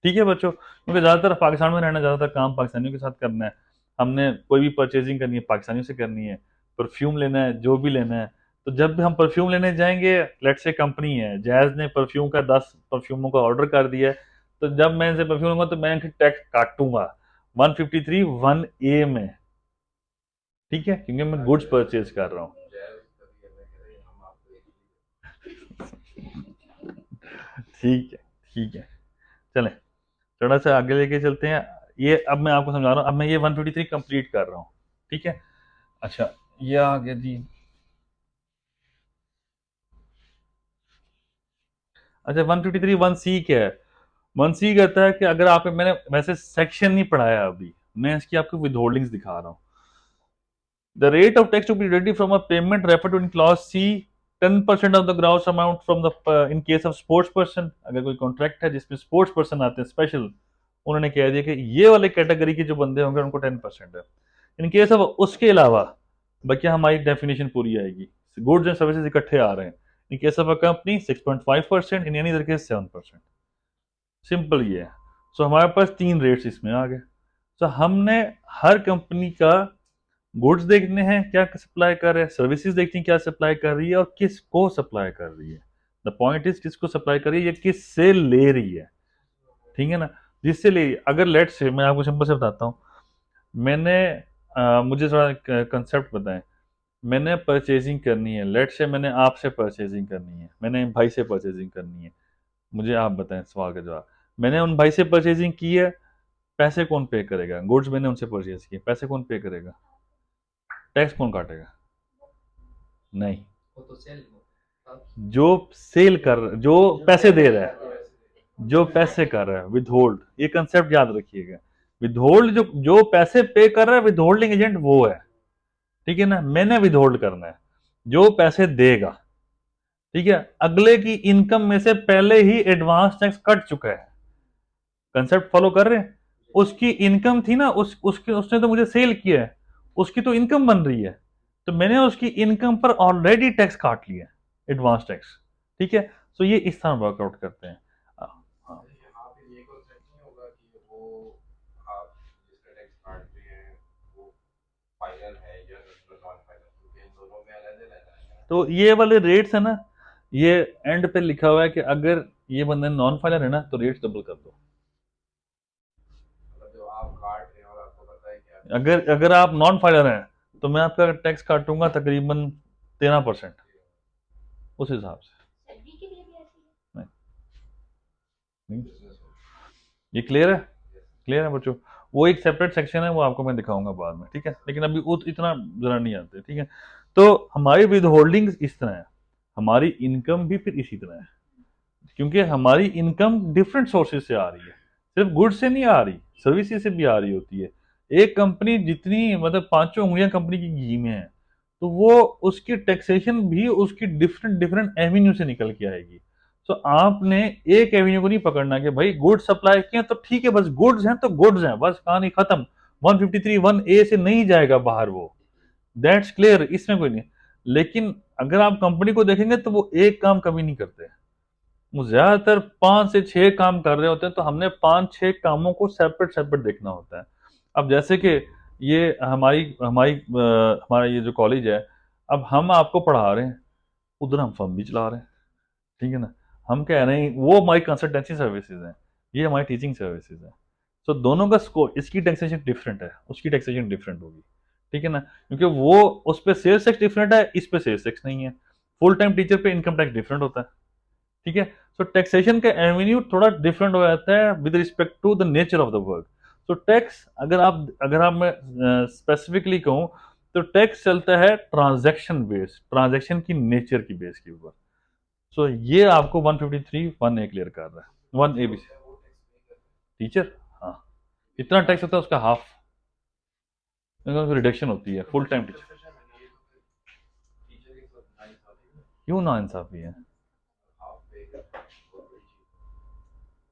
ठीक है बच्चों, क्योंकि ज़्यादातर पाकिस्तान में रहना, ज़्यादातर काम पाकिस्तानियों के साथ करना है। हमने कोई भी परचेजिंग करनी है पाकिस्तानियों से करनी है, परफ्यूम लेना है, जो भी लेना है। तो जब भी हम परफ्यूम लेने जाएंगे, लेट्स से कंपनी है जैज़ ने परफ्यूम का 10 परफ्यूमों का ऑर्डर कर दिया है, तो जब मैं इनसे परफ्यूम लूंगा तो मैं इनकी टैक्स काटूंगा 153 1A में, ठीक है, क्योंकि मैं गुड्स परचेज कर रहा हूँ। ठीक है, ठीक है, चलें थोड़ा सा आगे लेके चलते हैं। ये अब मैं आपको समझा रहा हूँ, अब मैं ये 153 कंप्लीट कर रहा हूँ, ठीक है। अच्छा ये आ गया जी। अच्छा 153 1C क्या है? 1C कहता है कि अगर आप, मैंने वैसे सेक्शन नहीं पढ़ाया अभी, मैं इसकी आपको विदहोल्डिंग्स दिखा रहा हूँ। The rate of tax to be deducted from a payment referred to in clause C 10% of the gross amount from the in case of sports person. अगर कोई कॉन्ट्रैक्ट है जिसमें स्पोर्ट्स पर्सन आते हैं स्पेशल, उन्होंने कह दिया कि ये वाले कैटेगरी के जो बंदे होंगे उनको 10% है। इन केस ऑफ उसके अलावा बाकी हमारी डेफिनेशन पूरी आएगी, गुड्स एंड सर्विसेज इकट्ठे आ रहे हैं। इन case of a company 6.5%, in any other case 7%। Simple ये है। सो हमारे पास 3 रेट्स इसमें आ गए। सो हमने हर कंपनी का गुड्स देखने हैं क्या सप्लाई कर रहे हैं, सर्विसेज देखनी है क्या सप्लाई कर रही है और किसको सप्लाई कर रही है। द पॉइंट इज किसको सप्लाई कर रही है, ये किससे ले रही है, ठीक है ना, जिससे ले। अगर लेट से मैं आपको सिंपल से बताता हूँ, मैंने मुझे थोड़ा कंसेप्ट बताएं। मैंने परचेजिंग करनी है, लेट से मैंने आपसे परचेजिंग करनी है, मैंने भाई से परचेजिंग करनी है। मुझे आप बताएं सवाल का जवाब। मैंने उन भाई से परचेजिंग की है, पैसे कौन पे करेगा? गुड्स मैंने उनसे परचेज किए, पैसे कौन पे करेगा? टैक्स कौन काटेगा? नहीं, वो तो सेल जो सेल कर, जो पैसे दे रहा है, जो पैसे कर रहा है, विदहोल्ड। ये कंसेप्ट याद रखिएगा। विदहोल्ड जो जो पैसे पे कर रहा है, विदहोल्डिंग एजेंट वो है, ठीक है ना। मैंने विदहोल्ड करना है, जो पैसे देगा, ठीक है, अगले की इनकम में से पहले ही एडवांस टैक्स कट चुका है। कंसेप्ट फॉलो कर रहे हैं? उसकी इनकम थी ना, उसके उसने तो मुझे सेल किया है, उसकी तो इनकम बन रही है, तो मैंने उसकी इनकम पर ऑलरेडी टैक्स काट लिया, एडवांस टैक्स, ठीक है। सो ये इस तरह वर्कआउट करते हैं। हाँ। यहाँ पे ये कॉन्सेप्ट नहीं होगा कि वो आप जिसका टैक्स काट रहे हैं वो फाइनल है या नॉन फाइनल, क्योंकि इन दोनों में अलग अलग है। तो ये वाले रेट्स है ना, ये एंड पे लिखा हुआ है कि अगर ये बंदे नॉन फाइलर है ना तो रेट्स डबल कर दो। मतलब जो आप काट रहे हैं और आपको पता है कि अगर आप नॉन फाइलर हैं तो मैं आपका टैक्स काटूंगा तकरीबन 13%, उस हिसाब से। सैलरी के लिए भी ऐसी है नहीं, ये क्लियर है? क्लियर है बच्चों? वो एक सेपरेट सेक्शन है, वो आपको मैं दिखाऊंगा बाद में, ठीक है, लेकिन अभी वो इतना जरा नहीं आते, ठीक है। तो हमारी विद होल्डिंग्स इस तरह है, हमारी इनकम भी फिर इसी तरह है, क्योंकि हमारी इनकम डिफरेंट सोर्सेज से आ रही है, सिर्फ गुड्स से नहीं आ रही, सर्विसेज से भी आ रही होती है। एक कंपनी जितनी मतलब 5 उंगलियां कंपनी की घी में है, तो वो उसकी टैक्सेशन भी उसकी डिफरेंट डिफरेंट एवेन्यू से निकल के आएगी। तो आपने एक एवेन्यू को नहीं पकड़ना कि भाई गुड्स सप्लाई किए तो ठीक है, बस गुड्स हैं तो गुड्स हैं, बस कहानी खत्म। 153 1A से नहीं जाएगा बाहर वो, दैट्स क्लियर, इसमें कोई नहीं। लेकिन अगर आप कंपनी को देखेंगे तो वो एक काम कभी नहीं करते, वो ज्यादातर 5 से 6 काम कर रहे होते हैं, तो हमने 5-6 कामों को सेपरेट सेपरेट देखना होता है। अब जैसे कि ये हमारी हमारी हमारा ये जो कॉलेज है, अब हम आपको पढ़ा रहे हैं, उधर हम फर्म भी चला रहे हैं, ठीक है ना। हम कह रहे हैं वो हमारी कंसल्टेंसी सर्विसेज हैं, ये हमारी टीचिंग सर्विसेज हैं। सो दोनों का स्कोर, इसकी टैक्सेशन डिफरेंट है, उसकी टैक्सेशन डिफरेंट होगी, ठीक है ना, क्योंकि वो उस पर सेल्स टैक्स डिफरेंट है, इस पे सेल्स टैक्स नहीं है। फुल टाइम टीचर पे इनकम टैक्स डिफरेंट होता है, ठीक है। सो टैक्सेशन का एवेन्यू थोड़ा डिफरेंट हो जाता है with respect to the nature of the work. So tax, अगर आप मैं स्पेसिफिकली कहूँ, तो टैक्स चलता है ट्रांजैक्शन बेस, ट्रांजैक्शन की नेचर की बेस के ऊपर। सो ये आपको 153 1A क्लियर कर रहा है, 1A भी। टीचर, हाँ, इतना टैक्स होता है उसका हाफ, रिडक्शन होती है फुल टाइम टीचर। टीचर के साथ नाइंसाफी क्यों ना इंसाफी है? हाफ पे बहुत बड़ी चीज।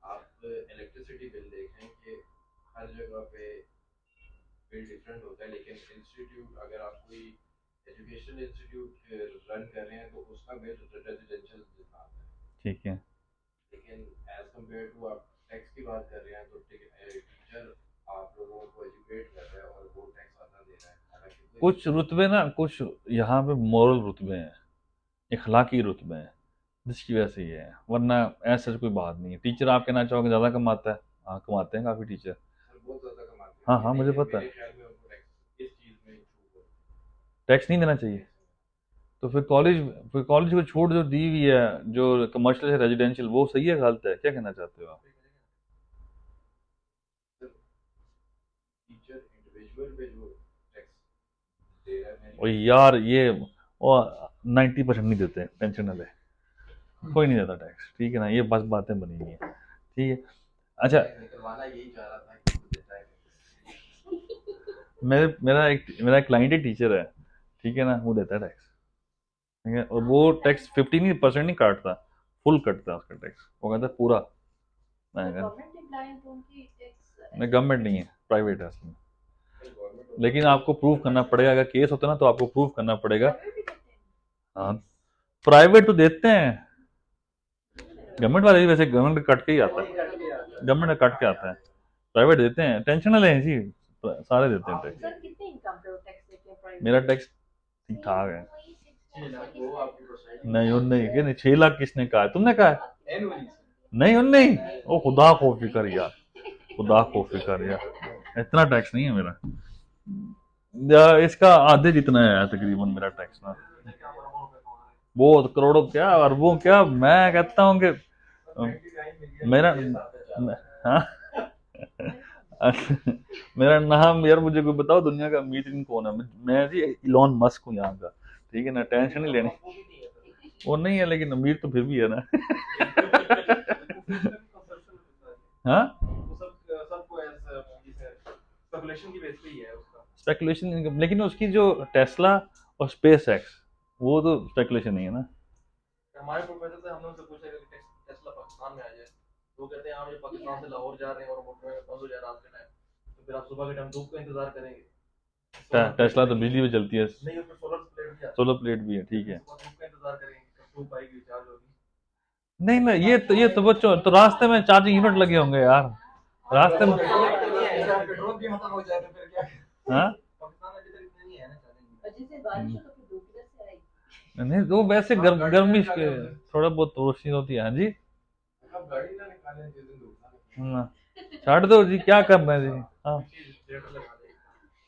आप इलेक्ट्रिसिटी बिल देखें कि हर जगह पे बिल डिफरेंट होता है, लेकिन इंस्टीट्यूट, अगर आप कोई एजुकेशन इंस्टीट्यूट रन कर रहे हैं तो उसका बिल रेजिडेंशियल जितना आता है। ठीक है। लेकिन एज कम्पेयर टू आप टैक्स की बात कर रहे हैं तो टीचर आप लोगों को एजुकेट कर रहा है और वो टैक्स आना दे रहा है, हालांकि कुछ रुतबे ना, कुछ यहाँ पे मॉरल रुतबे हैं, इखलाकी रुतबे हैं, जिसकी वजह से ये है, वरना ऐसा कोई बात नहीं है। टीचर आप कहना चाहोगे ज़्यादा कमाता है, हाँ कमाते हैं काफ़ी टीचर। सर बहुत ज़्यादा कमाते हैं, हाँ हाँ, मुझे लेकिन पता मेरे है। ख्याल में उनको टैक्स इस चीज़ में छूट होती टैक्स नहीं देना चाहिए, तो फिर कॉलेज को छूट जो दी हुई है, जो कमर्शियल है रेजिडेंशियल, वो सही है गलत है, क्या कहना चाहते हो आप? है। टीचर इंडिविजुअल पे जो टैक्स दे रहा है, और यार ये वो 90% नहीं देते, टेंशन ना ले, कोई नहीं देता टैक्स, ठीक है ना, ये बस बातें बनी हुई हैं, ठीक है। अच्छा, निकलवाना यही चाह रहा था कि वो देता है। मेरा एक क्लाइंट ही टीचर है, ठीक है ना, वो देता है टैक्स, ठीक है, और वो टैक्स 15% नहीं काटता, फुल कटता है उसका टैक्स, वो कहता है पूरा। मैं कहता गवर्नमेंट एम्प्लॉय हैं तो उनकी टैक्स नहीं, गवर्नमेंट नहीं है, प्राइवेट है असली में। गवर्नमेंट लेकिन आपको प्रूव करना पड़ेगा, अगर केस होता है ना तो आपको प्रूव करना पड़ेगा। प्राइवेट भी देते हैं। हाँ, प्राइवेट तो देते हैं, गवर्नमेंट वाले भी वैसे गवर्नमेंट कट के ही आता है, गवर्नमेंट कट के आता है, प्राइवेट देते हैं, टेंशन ना लें जी, सारे देते हैं टैक्स। सर कितने इनकम पे वो टैक्स देते हैं प्राइवेट? मेरा टैक्स ठीक ठाक है। 6 लाख वो आपकी प्रोसाइड नहीं उन नहीं कि नहीं, 6 लाख किसने कहा है, तुमने कहा है? एनुअली नहीं उन नहीं, ओ खुदा को फिकर यार, खुदा को फिकर यार, इतना टैक्स नहीं है मेरा, इसका आधे जितना है तकरीबन मेरा टैक्स ना। बहुत करोड़ों क्या, अरबों क्या, मैं कहता हूँ कि मेरा हाँ मेरा नाम यार, मुझे कोई बताओ दुनिया का अमीर इंसान कौन है? मैं जी इलॉन मस्क हूँ यहाँ का, ठीक है ना, टेंशन नहीं लेनी। वो नहीं है लेकिन अमीर तो फिर भी है ना। हाँ, स्पेकुलेशन की बेस पे ही है उसका। स्पेकुलेशन इनकम, लेकिन उसकी जो टेस्ला और स्पेस एक्स, वो तो स्पेकुलेशन नहीं है ना। हमारे प्रोफेसर से हमने उनसे पूछा कि टेस्ला पाकिस्तान में आ जाए, वो कहते हैं आप ये पाकिस्तान से लाहौर जा रहे हैं और मोटरवे में बंद हो जाए रात के टाइम, तो फिर आप सुबह के टाइम धूप का इंतजार करेंगे। टेस्ला तो बिजली पे चलती है, नहीं, उसमें सोलर प्लेट भी आती है, सोलर प्लेट भी है, ठीक है। सुबह धूप का इंतजार करेंगे कब धूप आएगी चार्ज होगी। नहीं नहीं, ये तो बच्चों तो रास्ते में चार्जिंग यूनिट लगे होंगे यार, रास्ते में। पेट्रोल भी खत्म हो जाए तो फिर क्या? हाँ, पाकिस्तान में अभी तक इतने नहीं है ना चार्जिंग। और जिससे बारिश हो तो फिर धूप किधर से आएगी? नहीं तो वैसे गर्मी के थोड़ा बहुत रोशनी होती है, हाँ जी। अब गाड़ी ना निकालें जिस दिन धूप ना हाँ, छाड़ दो जी, क्या करना है जी। हाँ जनरेटर लगा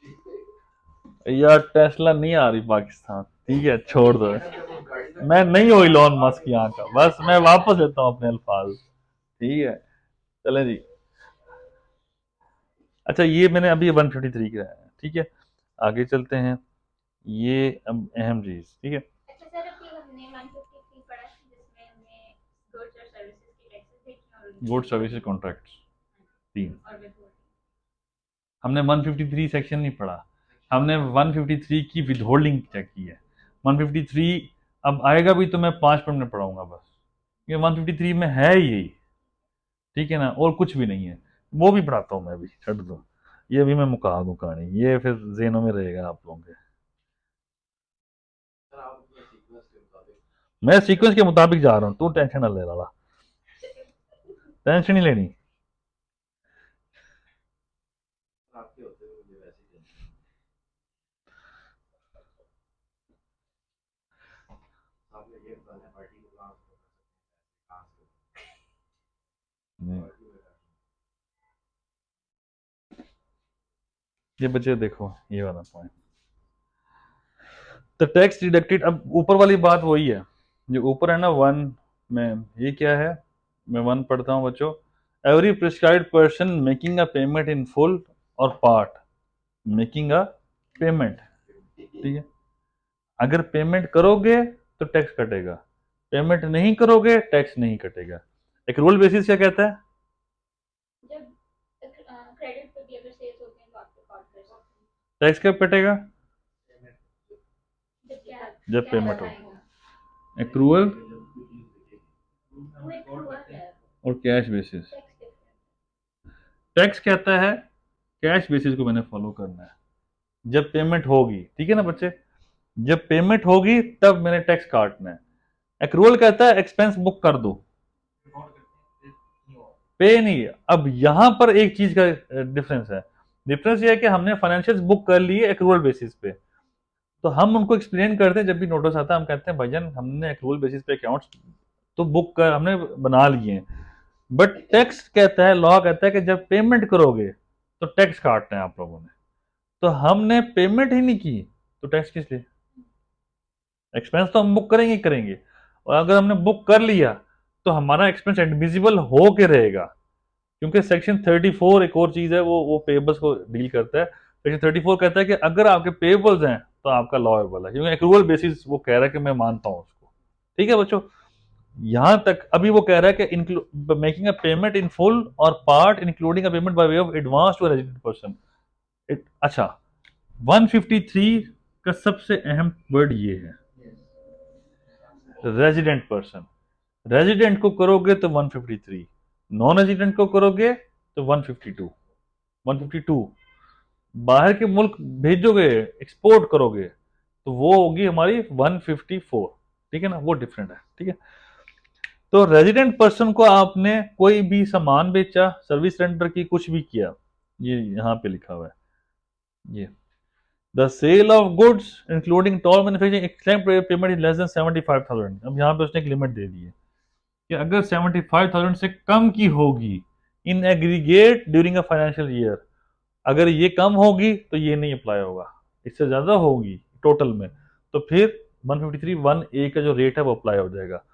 देंगे। यार, टेस्ला नहीं आ रही पाकिस्तान, ठीक है, छोड़ दो। निकाले। मैं नहीं हूँ इलॉन मस्क यहाँ का, बस मैं वापस लेता हूँ अपने अल्फाज, ठीक है, चलें जी। अच्छा, ये मैंने अभी 153 का है, ठीक है, आगे चलते हैं। ये अब अहम चीज, ठीक है। अच्छा सर, अभी हमने 153 पढ़ा था जिसमें हमने गुड्स और सर्विसेज की टैक्सेस देखी और गुड सर्विसेज कॉन्ट्रैक्ट्स 3, और बिफोर हमने 153 सेक्शन नहीं पढ़ा, हमने 153 की विद होल्डिंग चेक की है। 153 अब आएगा भी तो मैं 5 मिनट में पढ़ाऊंगा बस, ये 153 में है यही, ठीक है ना, और कुछ भी नहीं है। वो भी पढ़ाता हूँ मैं भी, छੱਡ दो, ये भी मैं मुका दूँ कहानी, ये फिर जेनों में रहेगा आप लोगों के। सर आप अपने सीक्वेंस के मुताबिक मैं सीक्वेंस के मुताबिक जा रहा हूँ, तू टेंशन ना ले रहा। टेंशन नहीं लेनी। आपके होते हुए मुझे वैसे ही आपने ये बताना है पार्टी को कहाँ से कहाँ से नहीं, पार्टी में ये बच्चे देखो ये वाला पॉइंट, द टैक्स डिडक्टेड। अब ऊपर वाली बात वही है जो ऊपर है ना 1 में, ये क्या है, मैं 1 पढ़ता हूँ बच्चों। Every prescribed person making a payment in full और पार्ट मेकिंग अ पेमेंट, ठीक है। अगर पेमेंट करोगे तो टैक्स कटेगा, पेमेंट नहीं करोगे टैक्स नहीं कटेगा। एक रूल बेसिस क्या कहता है, जब क्रेडिट पे भी अगर सेल्स होते हैं तो आपको कार्ड कर सकते हैं। टैक्स कब कटेगा, जब क्या जब क्या पेमेंट हो। बताएंगे एक्रूअल वो एक accrual है और cash basis. Tax different. Tax कहता है कैश बेसिस को मैंने फॉलो करना है जब पेमेंट होगी, ठीक है ना बच्चे, जब पेमेंट होगी तब मैंने टैक्स काटना है। एक्रूअल कहता है एक्सपेंस बुक कर दो, पे नहीं। अब यहां पर एक चीज का डिफरेंस है, डिफरेंस ये है कि हमने फाइनेंशियल बुक कर लिए एक्रूअल बेसिस पे, तो हम उनको एक्सप्लेन करते हैं जब भी नोटिस आता है, हम कहते हैं भाईजान हमने एक्रूअल बेसिस पे अकाउंट्स तो बुक कर हमने बना लिए हैं, बट टैक्स कहता है, लॉ कहता है कि जब पेमेंट करोगे तो टैक्स काटना है आप लोगों ने, तो हमने पेमेंट ही नहीं की तो टैक्स किस लिए, एक्सपेंस तो हम बुक करेंगे ही करेंगे, और अगर हमने बुक कर लिया तो हमारा एक्सपेंस एडमिजिबल हो के रहेगा, क्योंकि सेक्शन 34 एक और चीज है, वो पेबल्स को डील करता है। सेक्शन 34 कहता है कि अगर आपके पेबल्स हैं तो आपका लॉएबल है, क्योंकि एक्रूअल बेसिस वो कह रहा है कि मैं मानता हूं उसको, ठीक है बच्चों। यहां तक अभी वो कह रहा है कि making a payment in full और part including a payment by way of advance to resident person. अच्छा, 153 का सबसे अहम वर्ड ये है, रेजिडेंट पर्सन। रेजिडेंट को करोगे तो 153, नॉन रेजिडेंट को करोगे तो 152, 152। बाहर के मुल्क भेजोगे, एक्सपोर्ट करोगे तो वो होगी हमारी 154, ठीक है ना, वो डिफरेंट है, ठीक है। तो रेजिडेंट पर्सन को आपने कोई भी सामान बेचा, सर्विस रेंडर की, कुछ भी किया, ये यहां पे लिखा हुआ है, ये the sale of goods including toll manufacturing extend payment is less than 75,000। अब यहाँ पे उसने एक लिमिट दे दी है कि अगर 75,000 से कम की होगी in aggregate during a financial year, अगर ये कम होगी तो ये नहीं अप्लाई होगा, इससे ज्यादा होगी टोटल में तो फिर 153(1)(a) का जो रेट है वो अप्लाई हो जाएगा।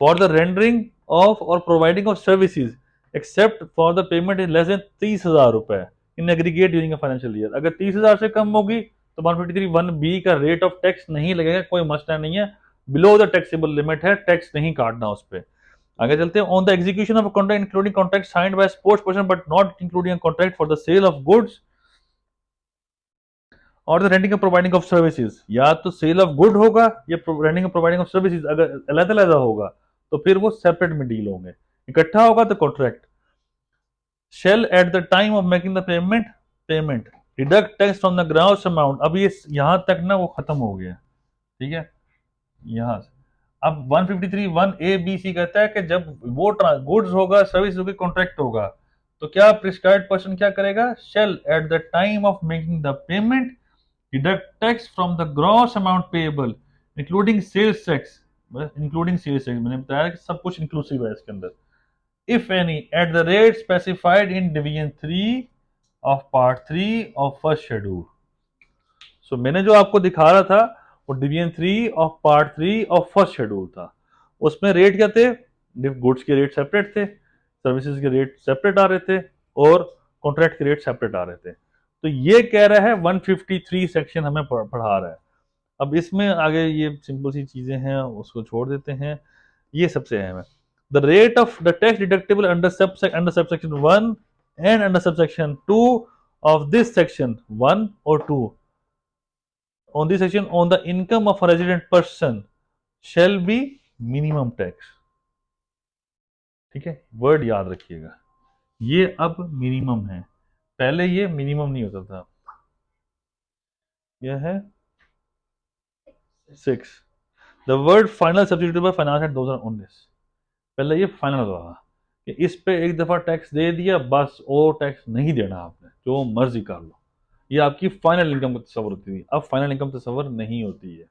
फॉर द रेंडरिंग ऑफ और providing of services except for the payment is less then 30,000 रुपए in aggregate during a financial year, अगर 30,000 से कम होगी तो 153(1)(b) का रेट ऑफ टैक्स नहीं लगेगा, कोई मसला नहीं है, बिलो द टैक्सेबल लिमिट है, टैक्स नहीं काटना उस पर। आगे चलते हैं, on the execution of contract including contract signed by sports person but not including contract for the sale of goods और द रेंटिंग और प्रोवाइडिंग ऑफ सर्विसेज, या तो सेल ऑफ गुड होगा या रेंटिंग और प्रोवाइडिंग ऑफ सर्विसेज, अगर अलग-अलग होगा तो फिर वो सेपरेट में डील होंगे, इकट्ठा होगा तो contract. Shall at the time of making the payment deduct tax from the gross amount. अब ये यहां तक ना वो खत्म हो गया, ठीक है, यहां से अब 153(1)(a)(b)(c) कहता है कि जब वो गुड्स होगा, सर्विस होगी, कॉन्ट्रैक्ट होगा, तो क्या प्रिस्क्राइब्ड पर्सन क्या करेगा, shall at the time of making the payment deduct tax from the gross amount payable including sales tax, मैंने बताया कि सब कुछ इंक्लूसिव है इसके अंदर, if any at the rate specified in division 3 of part 3 of first schedule. सो मैंने जो आपको दिखा रहा था वो division 3 of part 3 of first schedule था, उसमें रेट क्या थे, गुड्स के रेट सेपरेट थे, सर्विसेज के रेट सेपरेट आ रहे थे, और कॉन्ट्रैक्ट के रेट सेपरेट आ रहे थे। तो ये कह रहा है 153 सेक्शन हमें पढ़ा रहा है। अब इसमें आगे ये सिंपल सी चीजें हैं उसको छोड़ देते हैं, ये सबसे अहम है, the rate of the tax deductible under subsection 1 and under subsection 2 of this section 1 और 2 on this section on the income of a resident person shall be minimum tax, ठीक है, वर्ड याद रखिएगा, ये अब मिनिमम है, पहले ये मिनिमम नहीं होता था, यह है 6। The word final substituted bye finance act 2019, पहले ये फाइनल होता था, कि इस पे एक दफ़ा टैक्स दे दिया, बस और टैक्स नहीं देना आपने, जो मर्जी कर लो। ये आपकी फाइनल इनकम का तस्वर होती थी, अब फाइनल इनकम तस्वर नहीं होती है।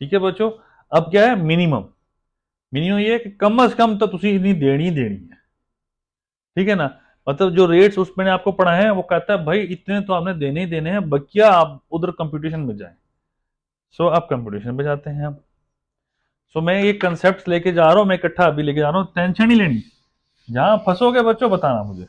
ठीक है बच्चों, अब क्या है मिनिमम। मिनिमम ये है कि कम से कम तो तुसी इतनी देनी ही देनी है। ठीक है ना, मतलब जो रेट्स उस मैंने आपको पढ़ाए हैं वो कहता है भाई इतने तो आपने देने ही देने हैं, बकिया आप उधर कंपटीशन में जाएं। सो आप कंपटीशन में जाते हैं अब। सो मैं ये कंसेप्ट लेके जा रहा हूँ, मैं इकट्ठा अभी लेके जा रहा हूँ, टेंशन नहीं लेनी। जहां फंसोगे बच्चों बताना मुझे।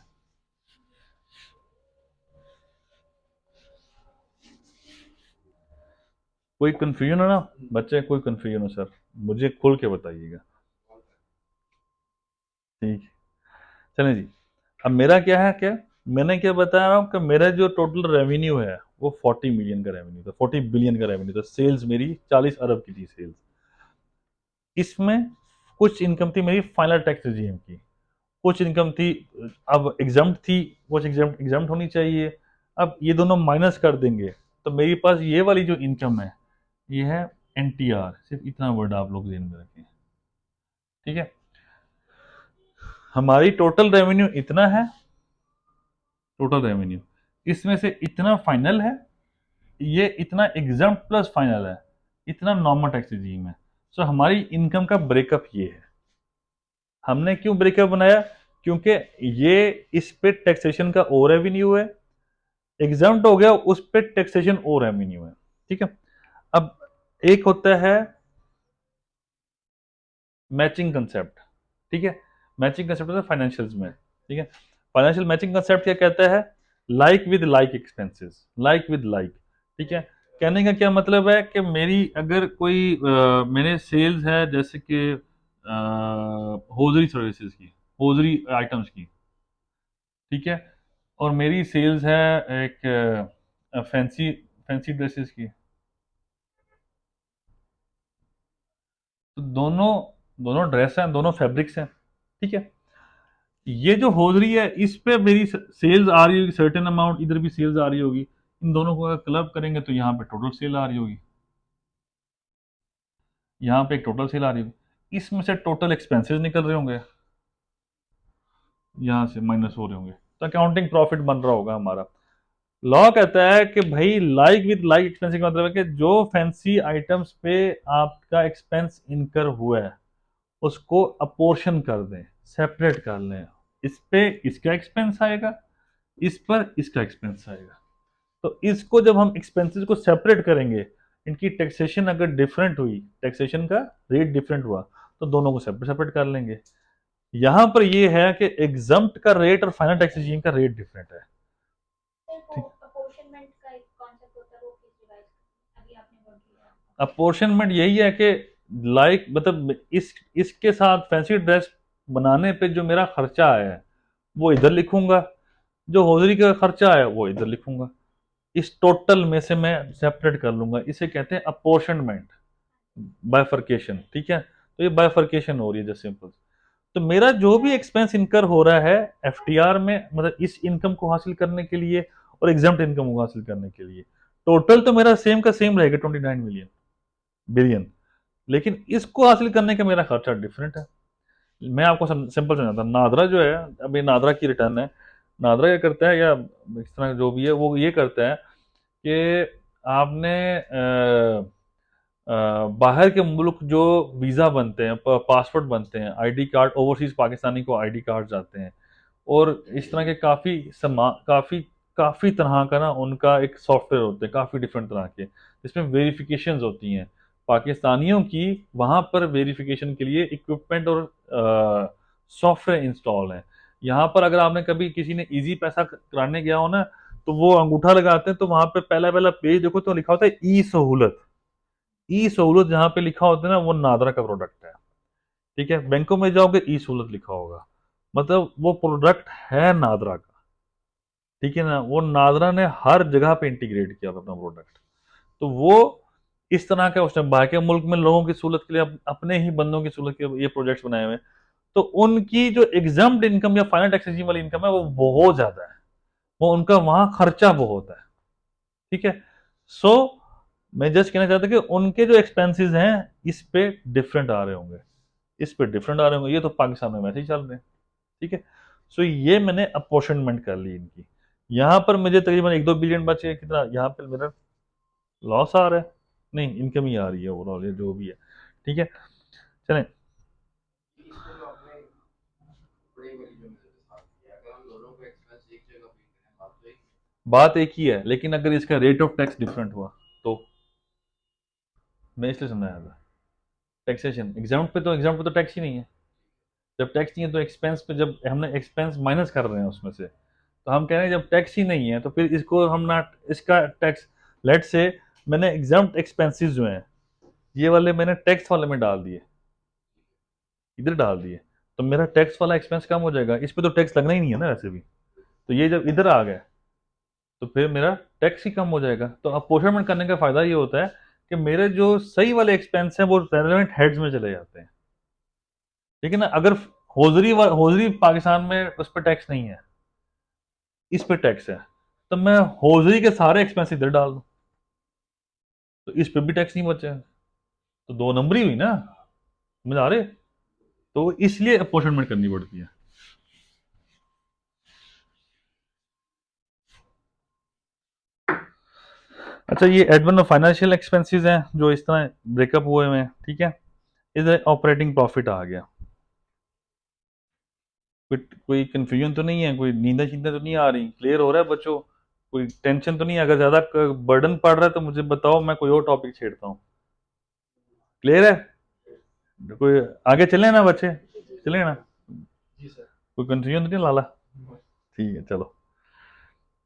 कोई कंफ्यूजन हो ना बच्चे, कोई कंफ्यूजन हो सर मुझे खुल के बताइएगा। ठीक है, चलें जी। अब मेरा क्या है, क्या मैंने क्या बता रहा हूँ कि मेरा जो टोटल रेवेन्यू है वो 40 मिलियन का रेवेन्यू था, 40 बिलियन का रेवेन्यू था। सेल्स मेरी 40 अरब की थी सेल्स। इसमें कुछ इनकम थी मेरी फाइनल टैक्स रिजीम की, कुछ इनकम थी अब एग्जाम्प्ट थी, कुछ एग्जाम्प्ट होनी चाहिए। अब ये दोनों माइनस कर देंगे तो मेरे पास ये वाली जो इनकम है ये है एनटीआर। सिर्फ इतना वर्ड आप लोग ध्यान में रखें। ठीक है, हमारी टोटल रेवेन्यू इतना है, टोटल रेवेन्यू इसमें से इतना फाइनल है, ये इतना एग्जाम्प्ट प्लस फाइनल है, इतना नॉर्मल टैक्स रिजीम है। सो हमारी इनकम का ब्रेकअप ये है। हमने क्यों ब्रेकअप बनाया, क्योंकि ये इस पे टैक्सेशन का ओ रेवेन्यू है, एग्जाम्प्ट हो गया उस पे टैक्सेशन ओ रेवेन्यू है। ठीक है, अब एक होता है मैचिंग कंसेप्ट। ठीक है, मैचिंग कंसेप्ट होता है फाइनेंशियल्स में। ठीक है, फाइनेंशियल मैचिंग कंसेप्ट क्या कहता है, like with like expenses, like with like. ठीक है, कहने का क्या मतलब है कि मेरी अगर कोई मेरे सेल्स है जैसे कि होजरी सर्विसेज की, होजरी आइटम्स की। ठीक है, और मेरी सेल्स है एक फैंसी फैंसी ड्रेसेस की। तो दोनों दोनों ड्रेस हैं, दोनों फैब्रिक्स हैं। ठीक है, ये जो होजरी है इस पे मेरी सेल्स आ रही होगी सर्टेन अमाउंट, इधर भी सेल्स आ रही होगी। इन दोनों को अगर क्लब करेंगे तो यहाँ पे टोटल सेल आ रही होगी, यहाँ पे एक टोटल सेल आ रही होगी। इसमें से टोटल एक्सपेंसेस निकल रहे होंगे, यहाँ से माइनस हो रहे होंगे, तो अकाउंटिंग प्रॉफिट बन रहा होगा हमारा। लॉ कहता है कि भाई लाइक विद लाइक एक्सपेंसिंग का मतलब है कि जो फैंसी आइटम्स पे आपका एक्सपेंस इनकर हुआ है उसको अपोर्शन कर दें, सेपरेट कर लें। इस पे इसका एक्सपेंस आएगा, इस पर इसका एक्सपेंस आएगा। तो इसको जब हम एक्सपेंसेस को सेपरेट करेंगे, इनकी टैक्सेशन अगर डिफरेंट हुई, टैक्सेशन का रेट डिफरेंट हुआ, तो दोनों को सेपरेट सेपरेट कर लेंगे। यहां पर ये है कि एग्जम्प्ट का रेट और फाइनल टैक्सेशन का रेट डिफरेंट है। वो अपॉर्शनमेंट का एक कॉन्सेप्ट होता है, वो प्लीज रिवाइज अभी आपने वर्ड किया। अपॉर्शनमेंट यही है कि लाइक मतलब इसके साथ फैंसी ड्रेस बनाने पे जो मेरा खर्चा आया है वो इधर लिखूंगा, जो होजरी का खर्चा आया वो इधर लिखूंगा। इस टोटल में से मैं सेपरेट कर लूंगा, इसे कहते हैं अपॉर्शनमेंट, बाइफर्केशन। ठीक है, तो ये बाइफर्केशन हो रही है जस्ट सिंपल। तो मेरा जो भी एक्सपेंस इनकर हो रहा है एफटीआर में, मतलब इस इनकम को हासिल करने के लिए और एग्जाम्प्ट इनकम को हासिल करने के लिए, टोटल तो मेरा सेम का सेम रहेगा 29 मिलियन बिलियन, लेकिन इसको हासिल करने का मेरा खर्चा डिफरेंट है। मैं आपको सिंपल समझाता हूँ। नादरा जो है, अभी नादरा की रिटर्न है, नादरा क्या करता है या इस तरह जो भी है वो ये करता है कि आपने बाहर के मुल्क जो वीज़ा बनते हैं, पासपोर्ट बनते हैं, आईडी कार्ड, ओवरसीज पाकिस्तानी को आईडी कार्ड जाते हैं, और इस तरह के काफ़ी काफ़ी तरह का ना उनका एक सॉफ्टवेयर होते हैं, काफ़ी डिफरेंट तरह के, जिसमें वेरिफिकेशंस होती हैं पाकिस्तानियों की। वहाँ पर वेरिफिकेशन के लिए इक्विपमेंट और सॉफ्टवेयर इंस्टॉल है। यहाँ पर अगर आपने कभी किसी ने इजी पैसा कराने गया हो ना, तो वो अंगूठा लगाते हैं तो वहाँ पे पहला पहला पेज देखो तो लिखा होता है ई सहूलत। ई सहूलत जहाँ पे लिखा होता है ना वो नादरा का प्रोडक्ट है। ठीक है, बैंकों में जाओगे ई सहूलत लिखा होगा, मतलब वो प्रोडक्ट है नादरा का। ठीक है ना, वो नादरा ने हर जगह पे इंटीग्रेट किया अपना प्रोडक्ट। तो वो इस तरह का उसने बाहर के मुल्क में लोगों की सहूलत के लिए अपने ही बंदों की सहूलत के लिए ये प्रोजेक्ट्स बनाए हुए हैं। तो उनकी जो एग्जाम्प्ट इनकम या फाइनल टैक्स रेजिम वाली इनकम है वो बहुत ज्यादा है, वो उनका वहां खर्चा बहुत है। ठीक है, सो मैं जस्ट कहना चाहता कि उनके जो एक्सपेंसेस हैं इस पे डिफरेंट आ रहे होंगे, इस पे डिफरेंट आ रहे होंगे, ये तो पाकिस्तान में वैसे ही चल रहे हैं। ठीक है। सो ये मैंने अपॉर्शनमेंट कर ली इनकी। यहाँ पर मुझे तकरीबन 1-2 बिलियन बचे, कितना यहाँ पे मेरा लॉस आ रहा है, नहीं इनकम ही आ रही है ओवरऑल, ये जो भी है, ठीक है। चलें, इसमें जो आपने बड़ी वाली जो मेरे साथ किया, अगर हम दोनों को एक्सपेंस एक जगह पे करें, बात एक ही है, लेकिन अगर इसका रेट ऑफ टैक्स डिफरेंट हुआ तो मैं इसलिए समझाया था टैक्सेशन एग्जाम पे तो टैक्स ही नहीं है। जब टैक्स नहीं है तो एक्सपेंस पे, जब हमने एक्सपेंस माइनस कर रहे हैं उसमें से, तो हम कह रहे हैं जब टैक्स ही नहीं है तो फिर इसको हम ना, इसका टैक्स, लेट से मैंने एग्जाम एक्सपेंसेस जो हैं ये वाले मैंने टैक्स वाले में डाल दिए, इधर डाल दिए, तो मेरा टैक्स वाला एक्सपेंस कम हो जाएगा, इस पे तो टैक्स लगना ही नहीं है ना वैसे भी। तो ये जब इधर आ गए तो फिर मेरा टैक्स ही कम हो जाएगा। तो अपोर्शनमेंट करने का फायदा ये होता है कि मेरे जो सही वाले एक्सपेंस हैं वो रेलेवेंट हेड्स में चले जाते हैं, ठीक है ना। अगर होजरी पाकिस्तान में उस पर टैक्स नहीं है, इस पे टैक्स है, तो मैं होजरी के सारे एक्सपेंस इधर डाल दूं तो इस पे भी टैक्स नहीं बचे, तो 2 नंबरी हुई ना, समझ आ रहे। तो इसलिए अपोर्शनमेंट करनी पड़ती है। अच्छा, ये एडवन फाइनेंशियल एक्सपेंसेस हैं जो इस तरह ब्रेकअप हुए हुए हैं, ठीक है। इधर ऑपरेटिंग प्रॉफिट आ गया। कोई कंफ्यूजन तो नहीं है, कोई नींदा शींदा तो नहीं आ रही, क्लियर हो रहा है बच्चों, कोई टेंशन तो नहीं है? अगर ज्यादा बर्डन पड़ रहा है तो मुझे बताओ, मैं कोई और टॉपिक छेड़ता हूँ। क्लियर है? कोई आगे चले ना बच्चे, चले ना, जी सर। कोई कंफ्यूजन तो नहीं लाला? ठीक है, चलो।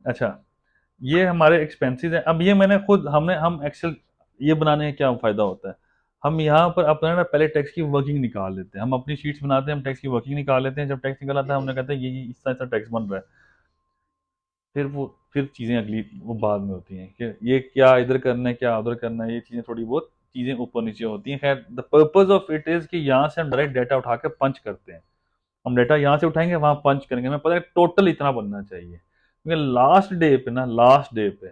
अच्छा, ये हमारे एक्सपेंसेस हैं। अब ये मैंने खुद हमने हम एक्सेल ये बनाने का क्या फायदा होता है, हम यहाँ पर अपना ना पहले टैक्स की वर्किंग निकाल लेते हैं, हम अपनी शीट्स बनाते हैं, हम टैक्स की वर्किंग निकाल लेते हैं। जब टैक्स निकल आता है हमने कहते हैं ये इस तरह टैक्स बन रहा है। फिर चीज़ें अगली वो बाद में होती हैं कि ये क्या इधर करना है, क्या उधर करना है, ये चीज़ें थोड़ी बहुत चीज़ें ऊपर नीचे होती हैं। खैर, the purpose of it is कि यहाँ से हम डायरेक्ट डाटा उठा के पंच करते हैं। हम डाटा यहाँ से उठाएंगे, वहाँ पंच करेंगे, हमें पता है टोटल इतना बनना चाहिए, क्योंकि लास्ट डे पे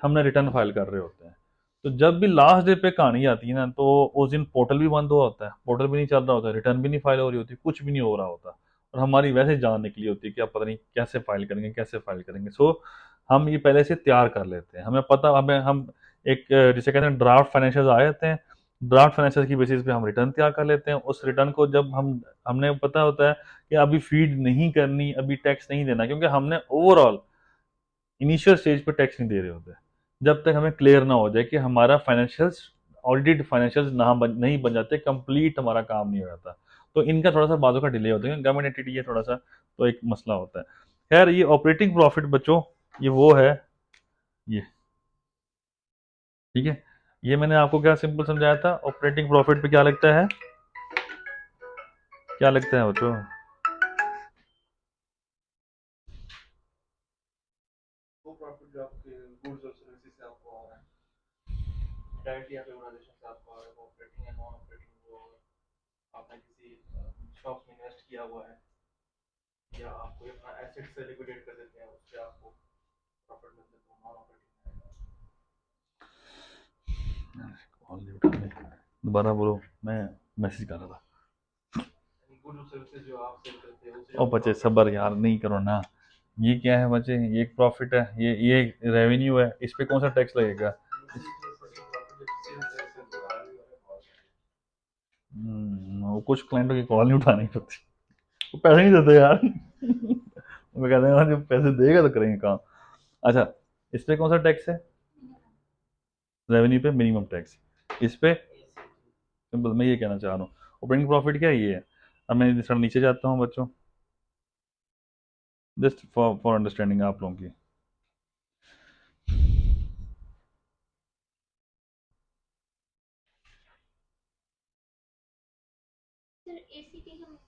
हमने रिटर्न फाइल कर रहे होते हैं। तो जब भी लास्ट डे पे कहानी आती है ना, तो उस दिन पोर्टल भी बंद हुआ होता है, पोर्टल भी नहीं चल रहा होता, रिटर्न भी नहीं फाइल हो रही होती, कुछ भी नहीं हो रहा होता, और हमारी वैसे जान निकली होती है कि अब पता नहीं कैसे फाइल करेंगे, कैसे फाइल करेंगे। सो हम ये पहले से तैयार कर लेते हैं, हमें पता, हमें हम एक जिसे कहते हैं ड्राफ्ट फाइनेंशियल आ जाते हैं, ड्राफ्ट फाइनेंशियल की बेसिस पे हम रिटर्न तैयार कर लेते हैं। उस रिटर्न को जब हमने पता होता है कि अभी फीड नहीं करनी, अभी टैक्स नहीं देना, क्योंकि हमने ओवरऑल इनिशियल स्टेज पे टैक्स नहीं दे रहे होते, जब तक हमें क्लियर ना हो जाए कि हमारा फाइनेंशियल्स, ऑडिटेड फाइनेंशियल्स नहीं बन जाते, कंप्लीट हमारा काम नहीं हो जाता। तो इनका थोड़ा सा बाजू का डिले होता है, गवर्नमेंट एंटिटी है थोड़ा सा, तो एक मसला होता है। खैर, ये ऑपरेटिंग प्रॉफिट बच्चों, ये वो है, ये ठीक है। ये मैंने आपको क्या सिंपल समझाया था, ऑपरेटिंग प्रॉफिट पे क्या लगता है, क्या लगता है बच्चों? वो प्रॉफिट जो आपके गुड्स और सर्विसेज से आपको आ रहा है, डायरेक्टली आपके ऑर्गेनाइजेशन से आपको आ रहा है, ऑपरेटिंग या नॉन ऑपरेटिंग, वो आपने किसी शॉप में इन्वेस्ट किया हुआ है या आप कोई अपना एसेट से लिक्विडेट कर देते हैं, उससे आपको प्रॉफिट मिलता है, तो नॉन ऑपरेटिंग कॉल नहीं उठा रहे। दोबारा बोलो, मैं मैसेज कर रहा था। है। गुड्स और सर्विसेज जो आप सेल करते हैं उससे ओ बच्चे सबर यार, नहीं करो ना। ये क्या है बच्चे, ये एक प्रॉफिट है, ये रेवेन्यू है, इस पे कौन सा टैक्स लगेगा? वो कुछ क्लाइंटों की कॉल नहीं उठानी पड़ती, वो पैसे नहीं देते यार। वो कहते हैं जब पैसे देगा तो करेंगे काम। अच्छा, इस पे कौन सा टैक्स है? रेवेन्यू पे मिनिमम टैक्स, इस पे सिंपल। मैं ये कहना चाह रहा हूँ ऑपरेटिंग प्रॉफिट क्या है, ये है। अब मैं थोड़ा नीचे जाता हूँ बच्चों, जस्ट फॉर अंडरस्टैंडिंग आप लोगों की। सर एसीटी हम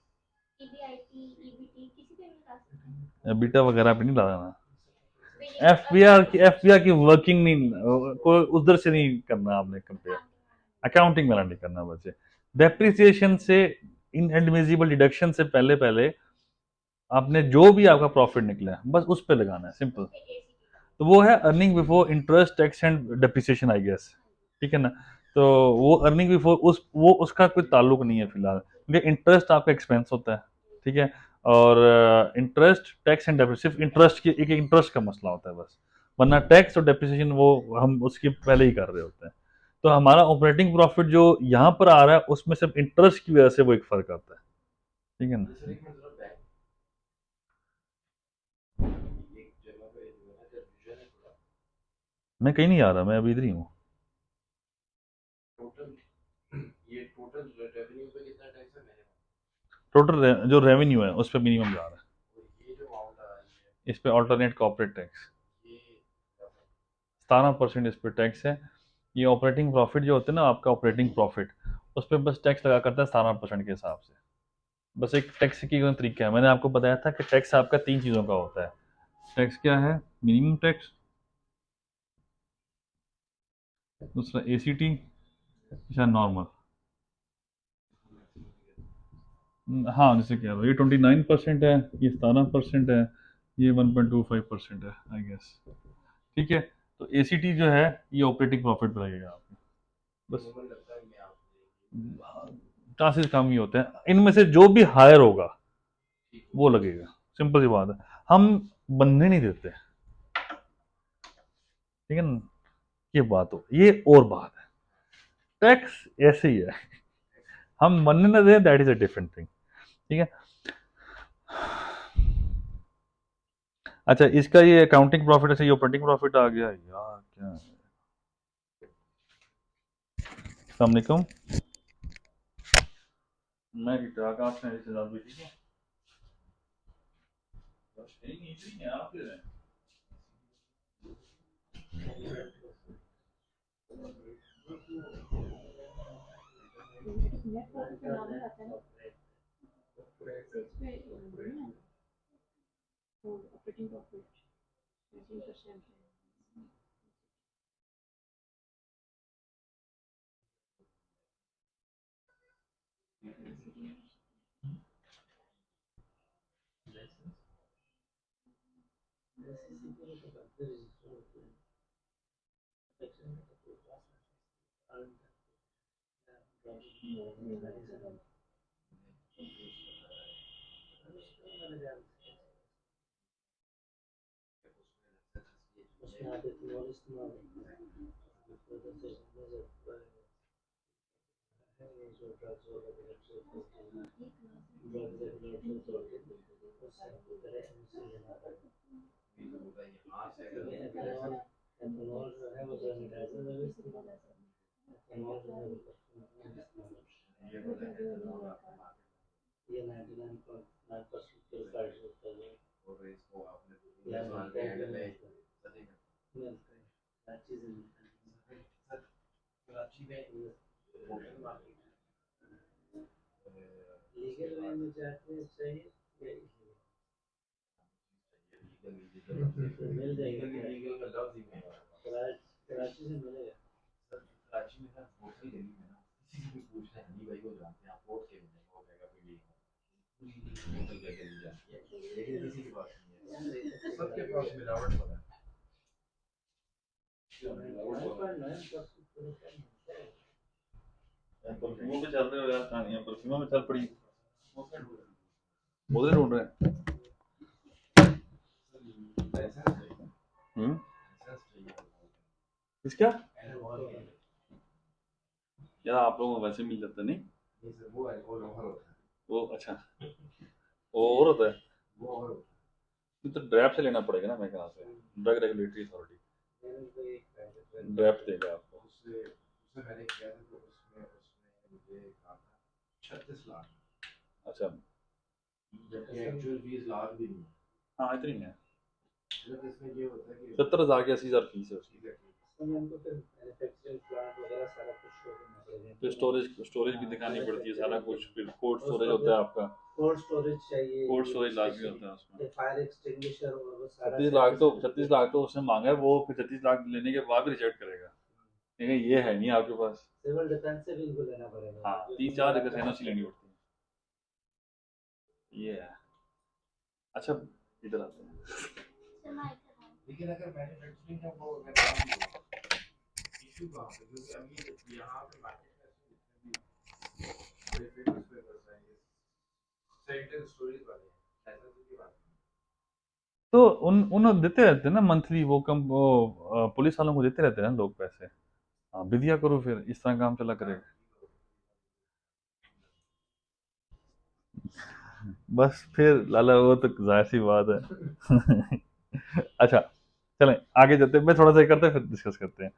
ईबीआईटी ईबीटी किसी पे भी लगा सकते हैं। बीटा वगैरह पे नहीं लगाना। तो ये एफबीआर की वर्किंग नहीं, कोई उधर से नहीं करना आपने कंपेयर, अकाउंटिंग वाला नहीं करना बच्चे। डेप्रिसिएशन से, इन एडमिजिबल डिडक्शन से पहले पहले आपने जो भी आपका प्रॉफिट निकला है बस उस पे लगाना है, सिंपल। तो वो है earning before interest tax and depreciation, I guess, ठीक है ना। तो वो अर्निंग बिफोर, उसका कोई ताल्लुक नहीं है फिलहाल, क्योंकि इंटरेस्ट आपका एक्सपेंस होता है, ठीक है, और इंटरेस्ट, टैक्स एंड डेप्रिसिएशन, सिर्फ इंटरेस्ट की एक इंटरेस्ट का मसला होता है बस, वरना टैक्स और डेप्रिसिएशन वो हम उसकी पहले ही कर रहे होते हैं। तो हमारा ऑपरेटिंग प्रॉफिट जो यहाँ पर आ रहा है उसमें सिर्फ इंटरेस्ट की वजह से वो एक फर्क आता है, ठीक है ना। सर एक मिनट जरा बैक एक जगह पे जो है ना कंफ्यूजन है थोड़ा। मैं कहीं नहीं आ रहा, मैं अभी इधर ही हूँ। टोटल ये टोटल रेवेन्यू पे कितना टैक्स है मेरे टोटल जो रेवेन्यू है उस पर मिनिमम जा रहा है, और ये जो अमाउंट आ रही है इस पे ऑल्टरनेट कॉर्पोरेट टैक्स ये 17% इस पे टैक्स है। ये ऑपरेटिंग प्रॉफिट जो होता है ना आपका, ऑपरेटिंग प्रॉफिट उस पर बस टैक्स लगा करता है 17% के हिसाब से। बस एक टैक्स की कोई तरीका है, मैंने आपको बताया था कि टैक्स आपका 3 चीज़ों का होता है। टैक्स क्या है? मिनिमम टैक्स, दूसरा ACT, तीसरा नॉर्मल। हाँ जैसे कह रहा हूँ, ये 29% है, ये 17% है, ये 1.25% है आई गेस, ठीक है। तो ACT जो है ये ऑपरेटिंग प्रॉफिट पर लगेगा आपको, बस नॉर्मल लगता है मैं आपसे चांसेस कम ही होते हैं, इनमें से जो भी हायर होगा ठीक वो लगेगा, सिंपल सी बात है। हम बनने नहीं देते, ठीक है ना, ये बात हो, ये और बात है। टैक्स ऐसे ही है, हम बनने ना दें, that is a different thing, ठीक है। अच्छा इसका ये अकाउंटिंग प्रॉफिट है, ये ऑपरेटिंग प्रॉफिट आ गया यार, क्या है। अस्सलाम वालेकुम, मैं ठीक ठाक, आप हैं रिश्तेदार भी ठीक है? बस यही नहीं, इतनी है आप किधर हैं? नेट प्रॉफिट का नाम ही आता है ना, तो इसमें नहीं है तो ऑपरेटिंग प्रॉफिट 18%। यहाँ से अगर ये बताएं एथेनॉल आपका और इसको आपने साल के एंड में सदी में सर कराची में होटल मार्केट लीगल लीगल का लफ्ज ही नहीं है कराची में ना होटल गली में ना किसी से भी पूछना है नहीं भाई को जानते हैं आप वोट के नहीं हो जाएगा कोई लीग होटल के गली जाती है लेकिन किसी के पास नहीं है सबके पास मिलावट वाला है परफ्यूमों पे चल रहे हो यार, कहानियां परफ्यूमों में चल पड़ी, उधर ढूंढ रहे हैं। इसका यार आप लोगों को वैसे मिल जाता नहीं, वो अल्कोहल ओवर होता है वो अच्छा वो और होता है, वो और ये तो ड्रैप से लेना पड़ेगा ना, मैं कहाँ से, ड्रग रेगुलेटरी अथॉरिटी ड्रैप देगा आपको। उससे उससे मैंने किया था तो उसमें मुझे कहा था 36 लाख अच्छा जबकि एक्चुअल फीस लाख भी नहीं है हाँ इतनी है, मतलब इसमें ये होता है कि 70,000 की 80,000 फीस है उसकी, फिर स्टोरेज भी दिखानी पड़ती है सारा कुछ, फिर कोल्ड स्टोरेज होता है आपका, कोल्ड स्टोरेज चाहिए, कोल्ड स्टोरेज लाजमी होता है उसमें। फायर एक्सटिंग्विशर और वो सारा 36 लाख तो उसने मांगा है, वो फिर 36 लाख लेने के बाद भी रिजेक्ट करेगा, लेकिन ये है नहीं आपके पास। सिविल डिफेंस से भी इनको लेना पड़ेगा। हाँ 3-4 जगह एनओसी लेनी पड़ती है, ये है। अच्छा इधर आते हैं, लेकिन अगर मैन्युफैक्चरिंग का वो अगर काम भी होगा इशू कहाँ पे क्योंकि अभी यहाँ पे मार्केट में जितने भी बड़े फेमस पेपर्स हैं ये सेंटर स्टोरेज वाले हैं लाइसेंस की बात तो उन देते रहते हैं ना मंथली, वो पुलिस वालों को देते रहते हैं ना लोग पैसे। हाँ भी दिया करो, फिर इस तरह काम चला करेगा। बस फिर लाला वो तो जाहिर सी बात है। अच्छा चलें आगे चलते हैं, मैं थोड़ा सा ये करते हैं फिर डिस्कस करते हैं।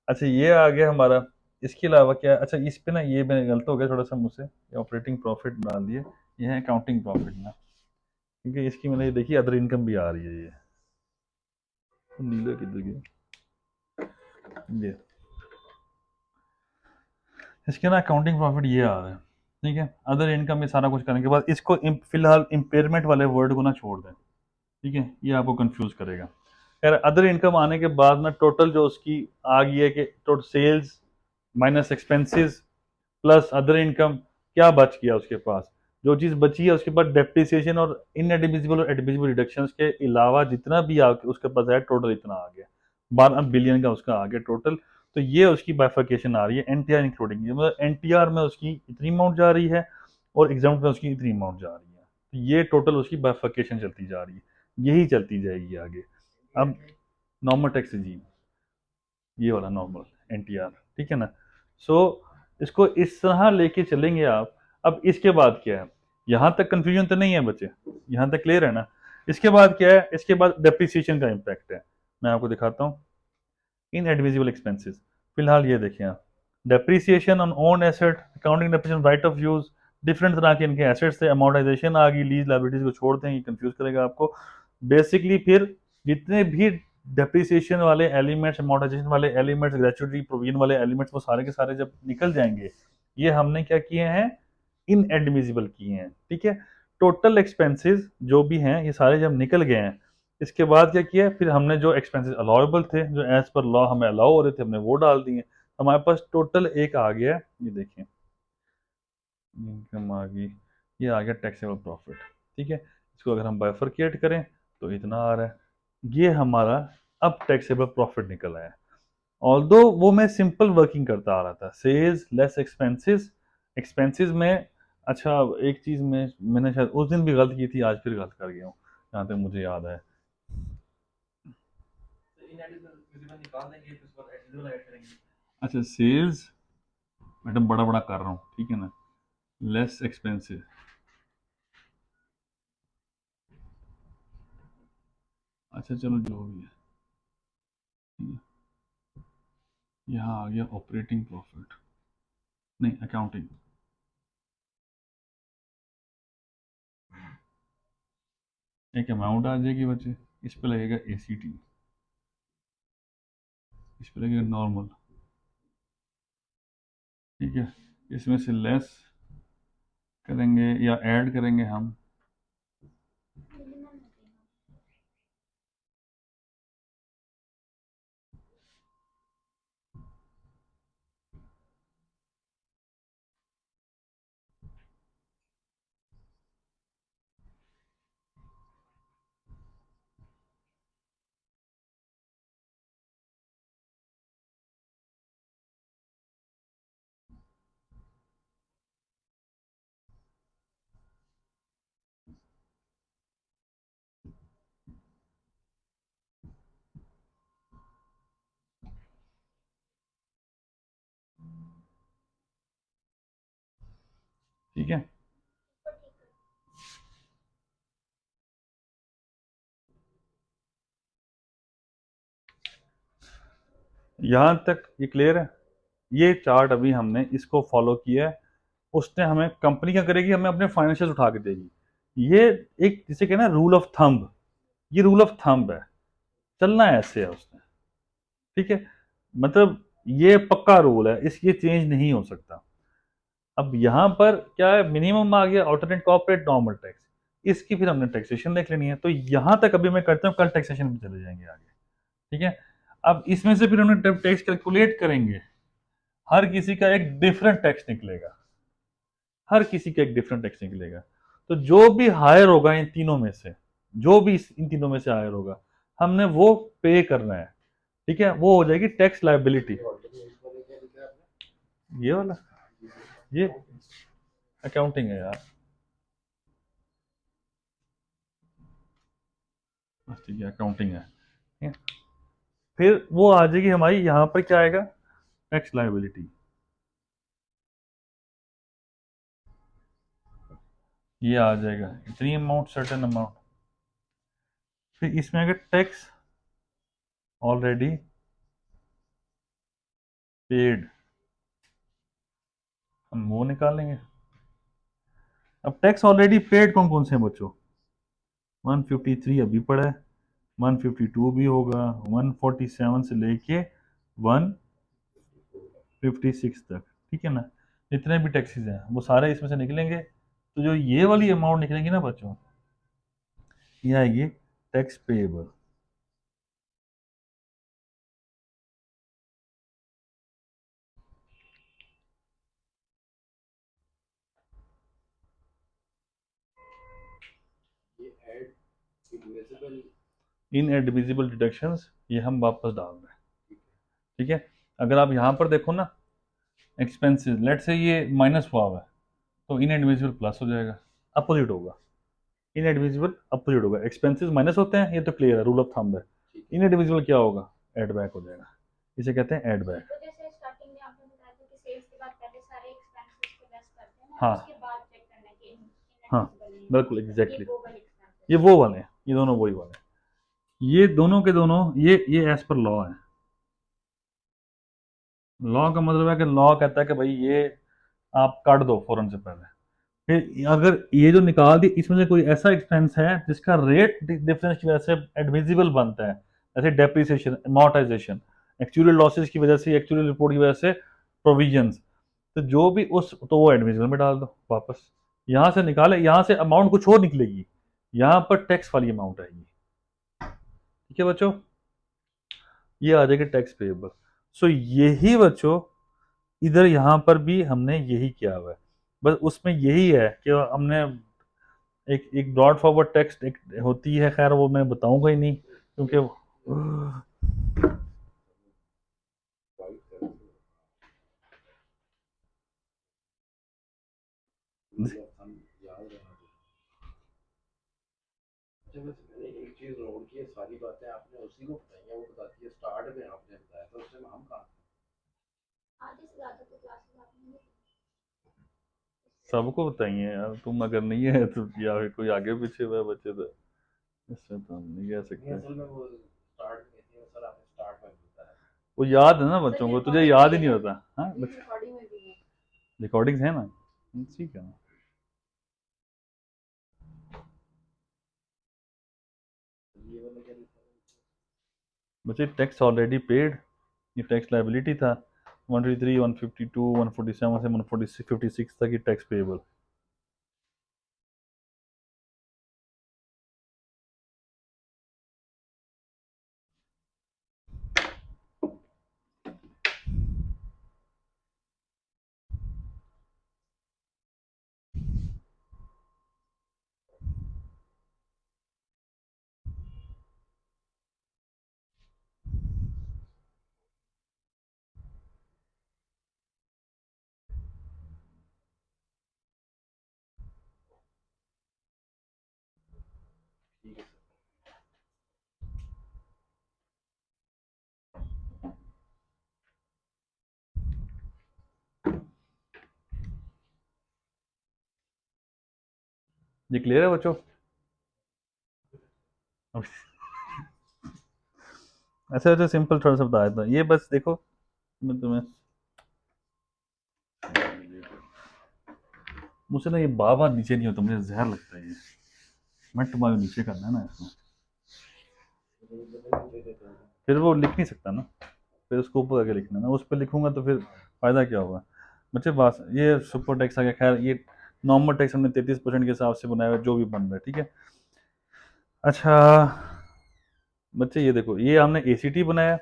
अच्छा ये आ गया हमारा। इसके अलावा क्या, अच्छा इस पे ना ये मैंने गलत हो गया थोड़ा सा मुझसे, ऑपरेटिंग प्रॉफिट डाल दिए, ये है अकाउंटिंग प्रॉफिट ना, क्योंकि इसकी मैंने ये देखी अदर इनकम भी आ रही है ये। तो नीला किधर गया ये, इसके ना अकाउंटिंग प्रॉफिट ये आ रहा है। ठीक है, अदर इनकम में सारा कुछ करने के बाद इसको फिलहाल इम्पेयरमेंट वाले वर्ड को ना छोड़ दें। ठीक है, ये आपको कंफ्यूज करेगा। यार अदर इनकम आने के बाद ना टोटल जो उसकी आ गई है कि total sales minus expenses plus other income, क्या बच गया उसके पास, जो चीज़ बची है उसके बाद डेप्रिसिएशन और इनएडमिसिबल और एडमिसिबल रिडक्शंस के अलावा जितना भी उसके पास है टोटल इतना आ गया, 12 बिलियन का उसका आ गया टोटल। तो ये उसकी बाइफर्केशन आ रही है एनटीआर इंक्लूडिंग, मतलब एनटीआर में उसकी इतनी अमाउंट जा रही है और एग्जाम में उसकी इतनी अमाउंट जा रही है। तो ये टोटल उसकी बाइफर्केशन चलती जा रही है, यही चलती जाएगी आगे। अब नॉर्मल टैक्स रिजीम, ये वाला नॉर्मल एनटीआर, ठीक है ना। सो इसको इस तरह लेके चलेंगे आप। अब इसके बाद क्या है, यहां तक कंफ्यूजन तो नहीं है बच्चे, यहां तक क्लियर है ना। इसके बाद क्या है, इसके बाद डेप्रिसिएशन का इम्पैक्ट है, मैं आपको दिखाता हूँ। इन एडमिसिबल एक्सपेंसेस, फिलहाल ये देखें आप, depreciation on own asset, accounting depreciation right of use, different तरह के इनके एसेट्स से, अमोर्टाइजेशन आ गई, लीज लाइबिलिटीज को छोड़ दें, ये कंफ्यूज करेगा आपको। बेसिकली फिर जितने भी डेप्रिसिएशन वाले एलिमेंट्स, अमोर्टाइजेशन वाले एलिमेंट्स, ग्रेचुइटी प्रोविजन वाले एलिमेंट्स, वो सारे के सारे जब निकल जाएंगे, ये हमने क्या किए हैं, इन एडमिसिबल किए हैं। ठीक है, टोटल एक्सपेंसेस जो भी हैं ये सारे जब निकल गए हैं, इसके बाद क्या किया, फिर हमने जो एक्सपेंसेस अलाउेबल थे, जो एज पर लॉ हमें अलाउ हो रहे थे, हमने वो डाल दिए। हमारे पास टोटल एक आ गया, ये देखिए इनकम आ गई, ये आ गया टैक्सेबल प्रॉफिट। ठीक है, इसको अगर हम बाइफरकेट करें तो इतना आ रहा है, ये हमारा अब टैक्सेबल प्रॉफिट निकल आया। ऑल्दो वो मैं सिंपल वर्किंग करता आ रहा था, सेल्स लेस एक्सपेंसेस, एक्सपेंसेस में। अच्छा एक चीज़ में मैंने शायद उस दिन भी गलत की थी, आज फिर गलत कर गया हूँ जहाँ तक मुझे याद है। इनएडमिसिबल निकाल देंगे फिर उसके बाद एडमिसिबल ऐड करेंगे। अच्छा सेल्स मैडम बड़ा बड़ा कर रहा हूँ, ठीक है ना, लेस एक्सपेंसिव, अच्छा चलो जो भी है, ठीक है। यहाँ आ गया ऑपरेटिंग प्रॉफिट, नहीं अकाउंटिंग, एक अमाउंट आ जाएगी बच्चे, इस पे लगेगा एसीटी, इस पे लगेगा नॉर्मल। ठीक है, इसमें से लेस करेंगे या ऐड करेंगे हम, ठीक है। यहाँ तक ये क्लियर है, ये चार्ट अभी हमने इसको फॉलो किया है, उसने हमें, कंपनी क्या करेगी, हमें अपने फाइनेंशियल उठा के देगी। ये एक जिसे कहना है रूल ऑफ थंब, ये रूल ऑफ थंब है, चलना ऐसे है उसने। ठीक है, मतलब ये पक्का रूल है, इस ये चेंज नहीं हो सकता। अब यहाँ पर क्या है, मिनिमम आ गया अल्टरनेट कॉर्पोरेट नॉर्मल टैक्स, इसकी फिर हमने टैक्सेशन देख लेनी है। तो यहाँ तक अभी मैं करता हूँ, कल टैक्सेशन में चले जाएंगे आगे। ठीक है, अब इसमें से फिर हमने टैक्स कैलकुलेट करेंगे, हर किसी का एक डिफरेंट टैक्स निकलेगा, हर किसी का एक डिफरेंट टैक्स निकलेगा। तो जो भी हायर होगा इन तीनों में से, जो भी इन तीनों में से हायर होगा, हमने वो पे करना है। ठीक है, वो हो जाएगी टैक्स लायबिलिटी। ये वाला, ये अकाउंटिंग है यार, बस ठीक है, अकाउंटिंग है, ठीक है। फिर वो आ जाएगी हमारी, यहाँ पर क्या आएगा, टैक्स लायबिलिटी, ये आ जाएगा इतनी अमाउंट, सर्टेन अमाउंट। फिर इसमें आएगा टैक्स ऑलरेडी पेड, हम वो निकालेंगे। अब टैक्स ऑलरेडी पेड कौन कौन से हैं बच्चों, 153 अभी पड़ा है, 152 भी होगा, 147 से लेके 156 तक, ठीक है ना। जितने भी टैक्सेस हैं वो सारे इसमें से निकलेंगे। तो जो ये वाली अमाउंट निकलेंगी ना बच्चों, ये आएगी टैक्स पेएबल। ये ऐड इनविजिबल, इन एडमिजिबल डिडक्शंस ये हम वापस डाल रहे हैं, ठीक है। अगर आप यहाँ पर देखो ना, एक्सपेंसेस लेट से ये माइनस हुआ हुआ है, तो इन एडमिजिबल प्लस हो जाएगा, अपोजिट होगा। इन एडमिजिबल अपोजिट होगा, एक्सपेंसेस माइनस होते हैं, ये तो क्लियर है, रूल ऑफ थंब है। इन एडमिजिबल क्या होगा, एड बैक हो जाएगा, इसे कहते हैं एड बैक। तो जैसे स्टार्टिंग में आपने बताया था कि सेल्स के बाद पहले सारे एक्सपेंसेस को लेस करते हैं ना, हाँ उसके बाद चेक करना है कि हाँ इनएडमिसिबल बिल्कुल है, एग्जैक्टली, ये वो वाले एक्सपेंसेस। ये वो वाले हैं, ये दोनों वही वाले हैं, ये दोनों के दोनों, ये एज पर लॉ है। लॉ का मतलब है कि लॉ कहता है कि भाई ये आप काट दो फौरन से पहले। फिर अगर ये जो निकाल दी, इसमें से कोई ऐसा एक्सपेंस है जिसका रेट डिफरेंस की वजह से एडमिजिबल बनता है, जैसे डेप्रिसिएशन, अमोर्टाइजेशन, एक्चुअल लॉसेस की वजह से, एक्चुअल रिपोर्ट की वजह से, प्रोविजंस, तो जो भी उस, तो वो एडमिजिबल में डाल दो वापस। यहाँ से निकाले, यहाँ से अमाउंट कुछ और निकलेगी, यहाँ पर टैक्स वाली अमाउंट आएगी, ठीक है बच्चों, ये आ जाएगी टैक्स पेएबल। सो यही बच्चों इधर यहाँ पर भी हमने यही किया हुआ है, बस उसमें यही है कि हमने एक ब्रॉड फॉरवर्ड टेक्स्ट एक होती है, खैर वो मैं बताऊंगा ही नहीं क्योंकि याद रहना चाहिए। अच्छा बस मैंने एक चीज नोट की है, सारी बातें आपने उसी को बताई हैं, वो बताती है स्टार्ट में आपने बताया था, उससे हम कहाँ थे? आधे से ज्यादा तो क्लासेस आपने नहीं की। सबको बताइए यार, तुम अगर नहीं है तो, या फिर कोई आगे पीछे हुआ बच्चे तो इससे तो हम नहीं कह नहीं सकते। असल में वो स्टार्ट में थी, सर आपने स्टार्ट में बताया। वो याद है ना सर बच्चों ये को, तुझे रिकॉर्डिंग याद भी ही है नहीं ना, होता। हाँ ये रिकॉर्डिंग में भी है। रिकॉर्डिंग्स है ना, ठीक है ना। ये वाला क्या लिखा है? बच्चे टैक्स ऑलरेडी पेड, ये टैक्स लायबिलिटी था, 133, 152, 147 से 146 तक ये टैक्स पेएबल। ठीक है सर। ये क्लियर है बच्चों? अच्छा अच्छा, सिंपल थोड़ा सा बता देता हूँ, ये बस देखो, मैं तुम्हें, मुझसे ना ये बार बार नीचे नहीं होता, मुझे जहर लगता है ये, मैं तुम्हारे नीचे करना है ना इसको, फिर वो लिख नहीं सकता ना, फिर उसको ऊपर करके लिखना ना, उस पर लिखूंगा तो फिर फ़ायदा क्या होगा बच्चे। बात ये सुपर टैक्स आ गया, खैर ये नॉर्मल टैक्स हमने 33% के हिसाब से बनाया हुआ है, जो भी बन रहा है, ठीक है। अच्छा बच्चे ये देखो, ये हमने ACT बनाया,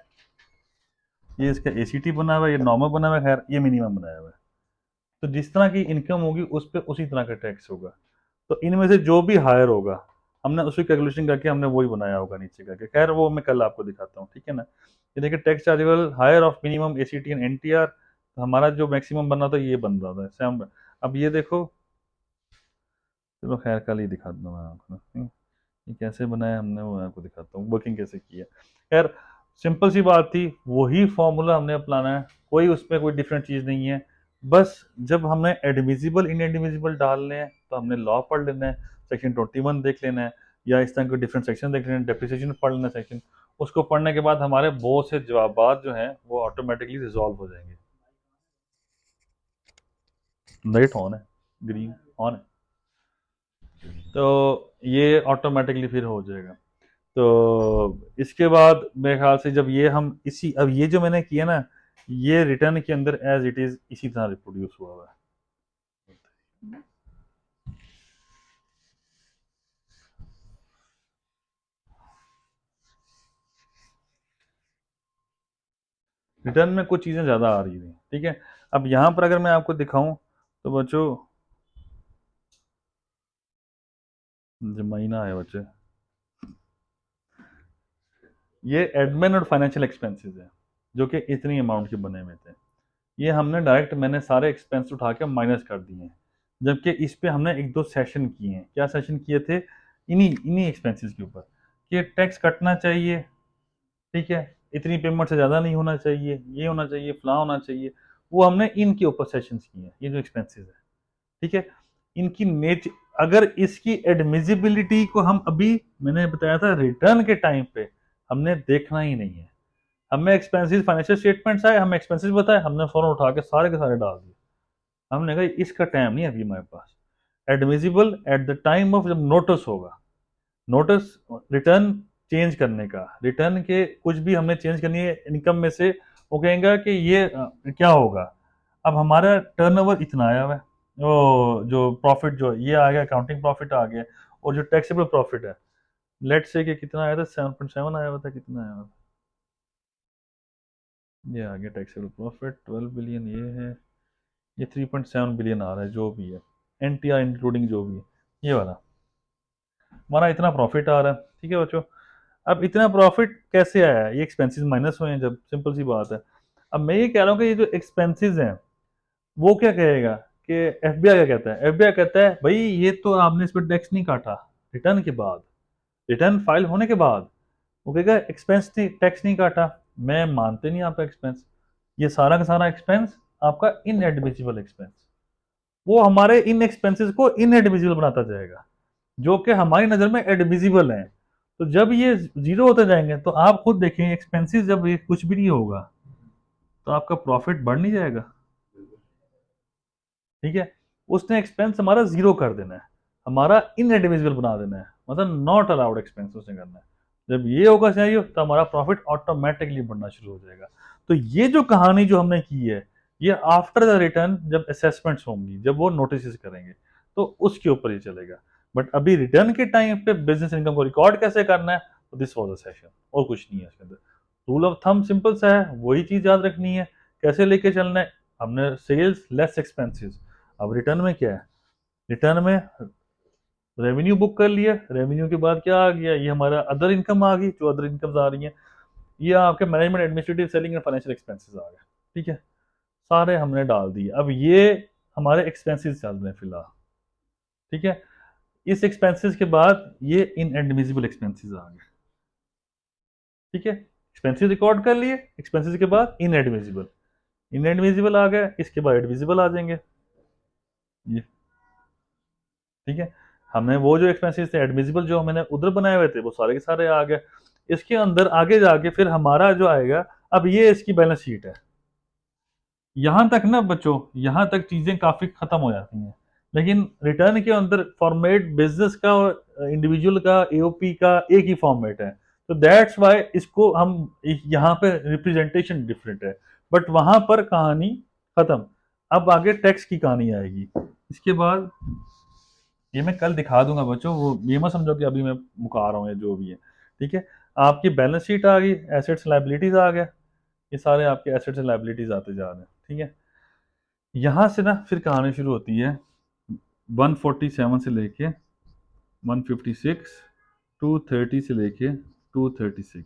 ये इसका ACT बना हुआ है, ये नॉर्मल बना हुआ है, खैर ये मिनिमम बनाया हुआ है। तो जिस तरह की इनकम होगी उस पर उसी तरह का टैक्स होगा, तो इनमें से जो भी हायर होगा हमने उसकी कैलकुलेशन करके हमने वही बनाया होगा नीचे करके, खैर वो मैं कल आपको दिखाता हूँ, ठीक है ना। ये देखिए tax chargeable higher of minimum ACT and NTR, तो हमारा जो मैक्सिमम बन रहा था ये बन रहा था, ऐसे हम, अब ये देखो, चलो खैर कल ही दिखा दूँ मैं आपको, ये कैसे बनाया हमने वो मैं आपको दिखाता हूँ, वर्किंग कैसे की है। खैर सिंपल सी बात थी, वही फॉर्मूला हमने अपनाना है, कोई उसमें कोई डिफरेंट चीज़ नहीं है। बस जब हमने एडमिजिबल इनएडमिजिबल डालने हैं तो हमने लॉ पढ़ लेना है, सेक्शन 21 देख लेना है, या इस तरह के डिफरेंट सेक्शन देख लेना है, डेप्रिसिएशन पढ़ लेना सेक्शन। उसको पढ़ने के बाद हमारे बहुत से जवाबात जो हैं वो ऑटोमेटिकली रिजॉल्व हो जाएंगे। लाइट ऑन है, ग्रीन ऑन है, तो ये ऑटोमेटिकली फिर हो जाएगा। तो इसके बाद मेरे ख्याल से जब ये हम इसी, अब ये जो मैंने किया ना, ये रिटर्न के अंदर एज इट इज इसी तरह रिप्रोड्यूस हुआ हुआ है। रिटर्न में कुछ चीज़ें ज़्यादा आ रही थी, ठीक है। अब यहाँ पर अगर मैं आपको दिखाऊं तो बच्चों, जो महीना है बच्चे, ये एडमिन और फाइनेंशियल एक्सपेंसेस है जो कि इतनी अमाउंट के बने हुए थे। ये हमने डायरेक्ट, मैंने सारे एक्सपेंस उठा के माइनस कर दिए हैं, जबकि इस पे हमने एक दो सेशन किए हैं। क्या सेशन किए थे? इन्हीं इन्हीं एक्सपेंसेस के ऊपर कि टैक्स कटना चाहिए, ठीक है, इतनी पेमेंट से ज़्यादा नहीं होना चाहिए, ये होना चाहिए, फला होना चाहिए। वो हमने इनके ऊपर सेशंस किए हैं, ये जो एक्सपेंसेस है, ठीक है। इनकी नेच अगर इसकी एडमिजिबिलिटी को हम अभी, मैंने बताया था रिटर्न के टाइम पे हमने देखना ही नहीं है। हमें एक्सपेंसेस फाइनेंशियल स्टेटमेंट्स आए, हमें एक्सपेंसेस बताए, हमने फौरन उठा के सारे डाल दिए। हमने कहा इसका टाइम नहीं है अभी हमारे पास। Admissible at the time of जब नोटिस होगा, नोटिस रिटर्न चेंज करने का, रिटर्न के कुछ भी हमें चेंज करनी है इनकम में से, वो कहेंगे कि ये क्या होगा। अब हमारा टर्नओवर इतना आया हुआ है, वो जो प्रॉफिट जो ये आ गया, अकाउंटिंग प्रॉफिट आ गया, और जो टैक्सेबल प्रॉफिट है, लेट से कि कितना आया था, 7.7 आया हुआ था, कितना आया हुआ था, ये आ गया टैक्सेबल प्रॉफिट 12 बिलियन, ये है, ये 3.7 बिलियन आ रहा है जो भी है, एनटीआर इंक्लूडिंग जो भी है, ये वाला हमारा इतना प्रॉफिट आ रहा है, ठीक है बच्चों। अब इतना प्रॉफिट कैसे आया है? ये एक्सपेंसेस माइनस हुए हैं जब, सिंपल सी बात है। अब मैं ये कह रहा हूँ कि ये जो एक्सपेंसेस हैं वो क्या कहेगा कि एफबीआई क्या कहता है? एफबीआई कहता है भाई ये तो आपने इस पर टैक्स नहीं काटा, रिटर्न के बाद, रिटर्न फाइल होने के बाद वो कहेगा एक्सपेंस नहीं, टैक्स नहीं काटा, मैं मानते नहीं आपका एक्सपेंस, ये सारा का सारा एक्सपेंस आपका इनएडमिसिबल एक्सपेंस। वो हमारे इन एक्सपेंसेस को इनएडमिसिबल बनाता जाएगा जो कि हमारी नज़र में एडमिसिबल हैं। तो जब ये जीरो होते जाएंगे तो आप खुद देखें, एक्सपेंसेस जब ये कुछ भी नहीं होगा तो आपका प्रॉफिट बढ़ नहीं जाएगा, ठीक है। उसने एक्सपेंस हमारा जीरो कर देना है, हमारा इनएडमिसिबल बना देना है, मतलब नॉट अलाउड एक्सपेंस उसने करना है। जब ये होगा सिनेरियो तो हमारा प्रॉफिट ऑटोमेटिकली बढ़ना शुरू हो जाएगा। तो ये जो कहानी जो हमने की है, ये आफ्टर द रिटर्न जब असेसमेंट्स होंगी, जब वो नोटिस करेंगे तो उसके ऊपर ही चलेगा। बट अभी रिटर्न के टाइम पे बिजनेस इनकम को रिकॉर्ड कैसे करना है, तो दिस वाज अ सेशन, और कुछ नहीं है इसके अंदर। रूल ऑफ थंब सिंपल सा है, वही चीज याद रखनी है, कैसे लेके चलना है। हमने सेल्स लेस एक्सपेंसेस, अब रिटर्न में क्या है, रिटर्न में रेवेन्यू बुक कर लिया, रेवेन्यू के बाद क्या आ गया, ये हमारा अदर इनकम आ गई, जो अदर इनकम्स आ रही हैं, ये आपके management administrative selling and financial expenses आ गए, ठीक है, सारे हमने डाल दिए। अब ये हमारे एक्सपेंसेस चल रहे हैं फिलहाल, ठीक है। इस एक्सपेंसेस के बाद ये इनएडमिसिबल एक्सपेंसेस आ गए, ठीक है, एक्सपेंसेस रिकॉर्ड कर लिए, एक्सपेंसेस के बाद इनएडमिसिबल, इनएडमिसिबल आ गया, इसके बाद एडमिसिबल आ जाएंगे ये, ठीक है। हमने वो जो एक्सपेंसेस थे एडमिसिबल जो मैंने उधर बनाए हुए थे वो सारे के सारे आ गए। इसके अंदर आगे जाके फिर हमारा जो आएगा, अब ये इसकी बैलेंस शीट है। यहाँ तक ना बच्चों, यहाँ तक चीज़ें काफ़ी ख़त्म हो जाती हैं, लेकिन रिटर्न के अंदर फॉर्मेट बिजनेस का और इंडिविजुअल का, एओपी का एक ही फॉर्मेट है। तो दैट्स वाई इसको हम यहाँ पे रिप्रेजेंटेशन डिफरेंट है, बट वहाँ पर कहानी ख़त्म। अब आगे टैक्स की कहानी आएगी। इसके बाद ये मैं कल दिखा दूंगा बच्चों, वो ये मत समझो कि अभी मैं मुका रहा हूँ या जो भी है, ठीक है। आपकी बैलेंस शीट आ गई, एसेट्स लाइबिलिटीज आ गया, ये सारे आपके एसेट्स एंड लाइबिलिटीज आते जा रहे हैं, ठीक है। यहाँ से ना फिर कहानी शुरू होती है 147 से लेके 156, 230 से लेके 236,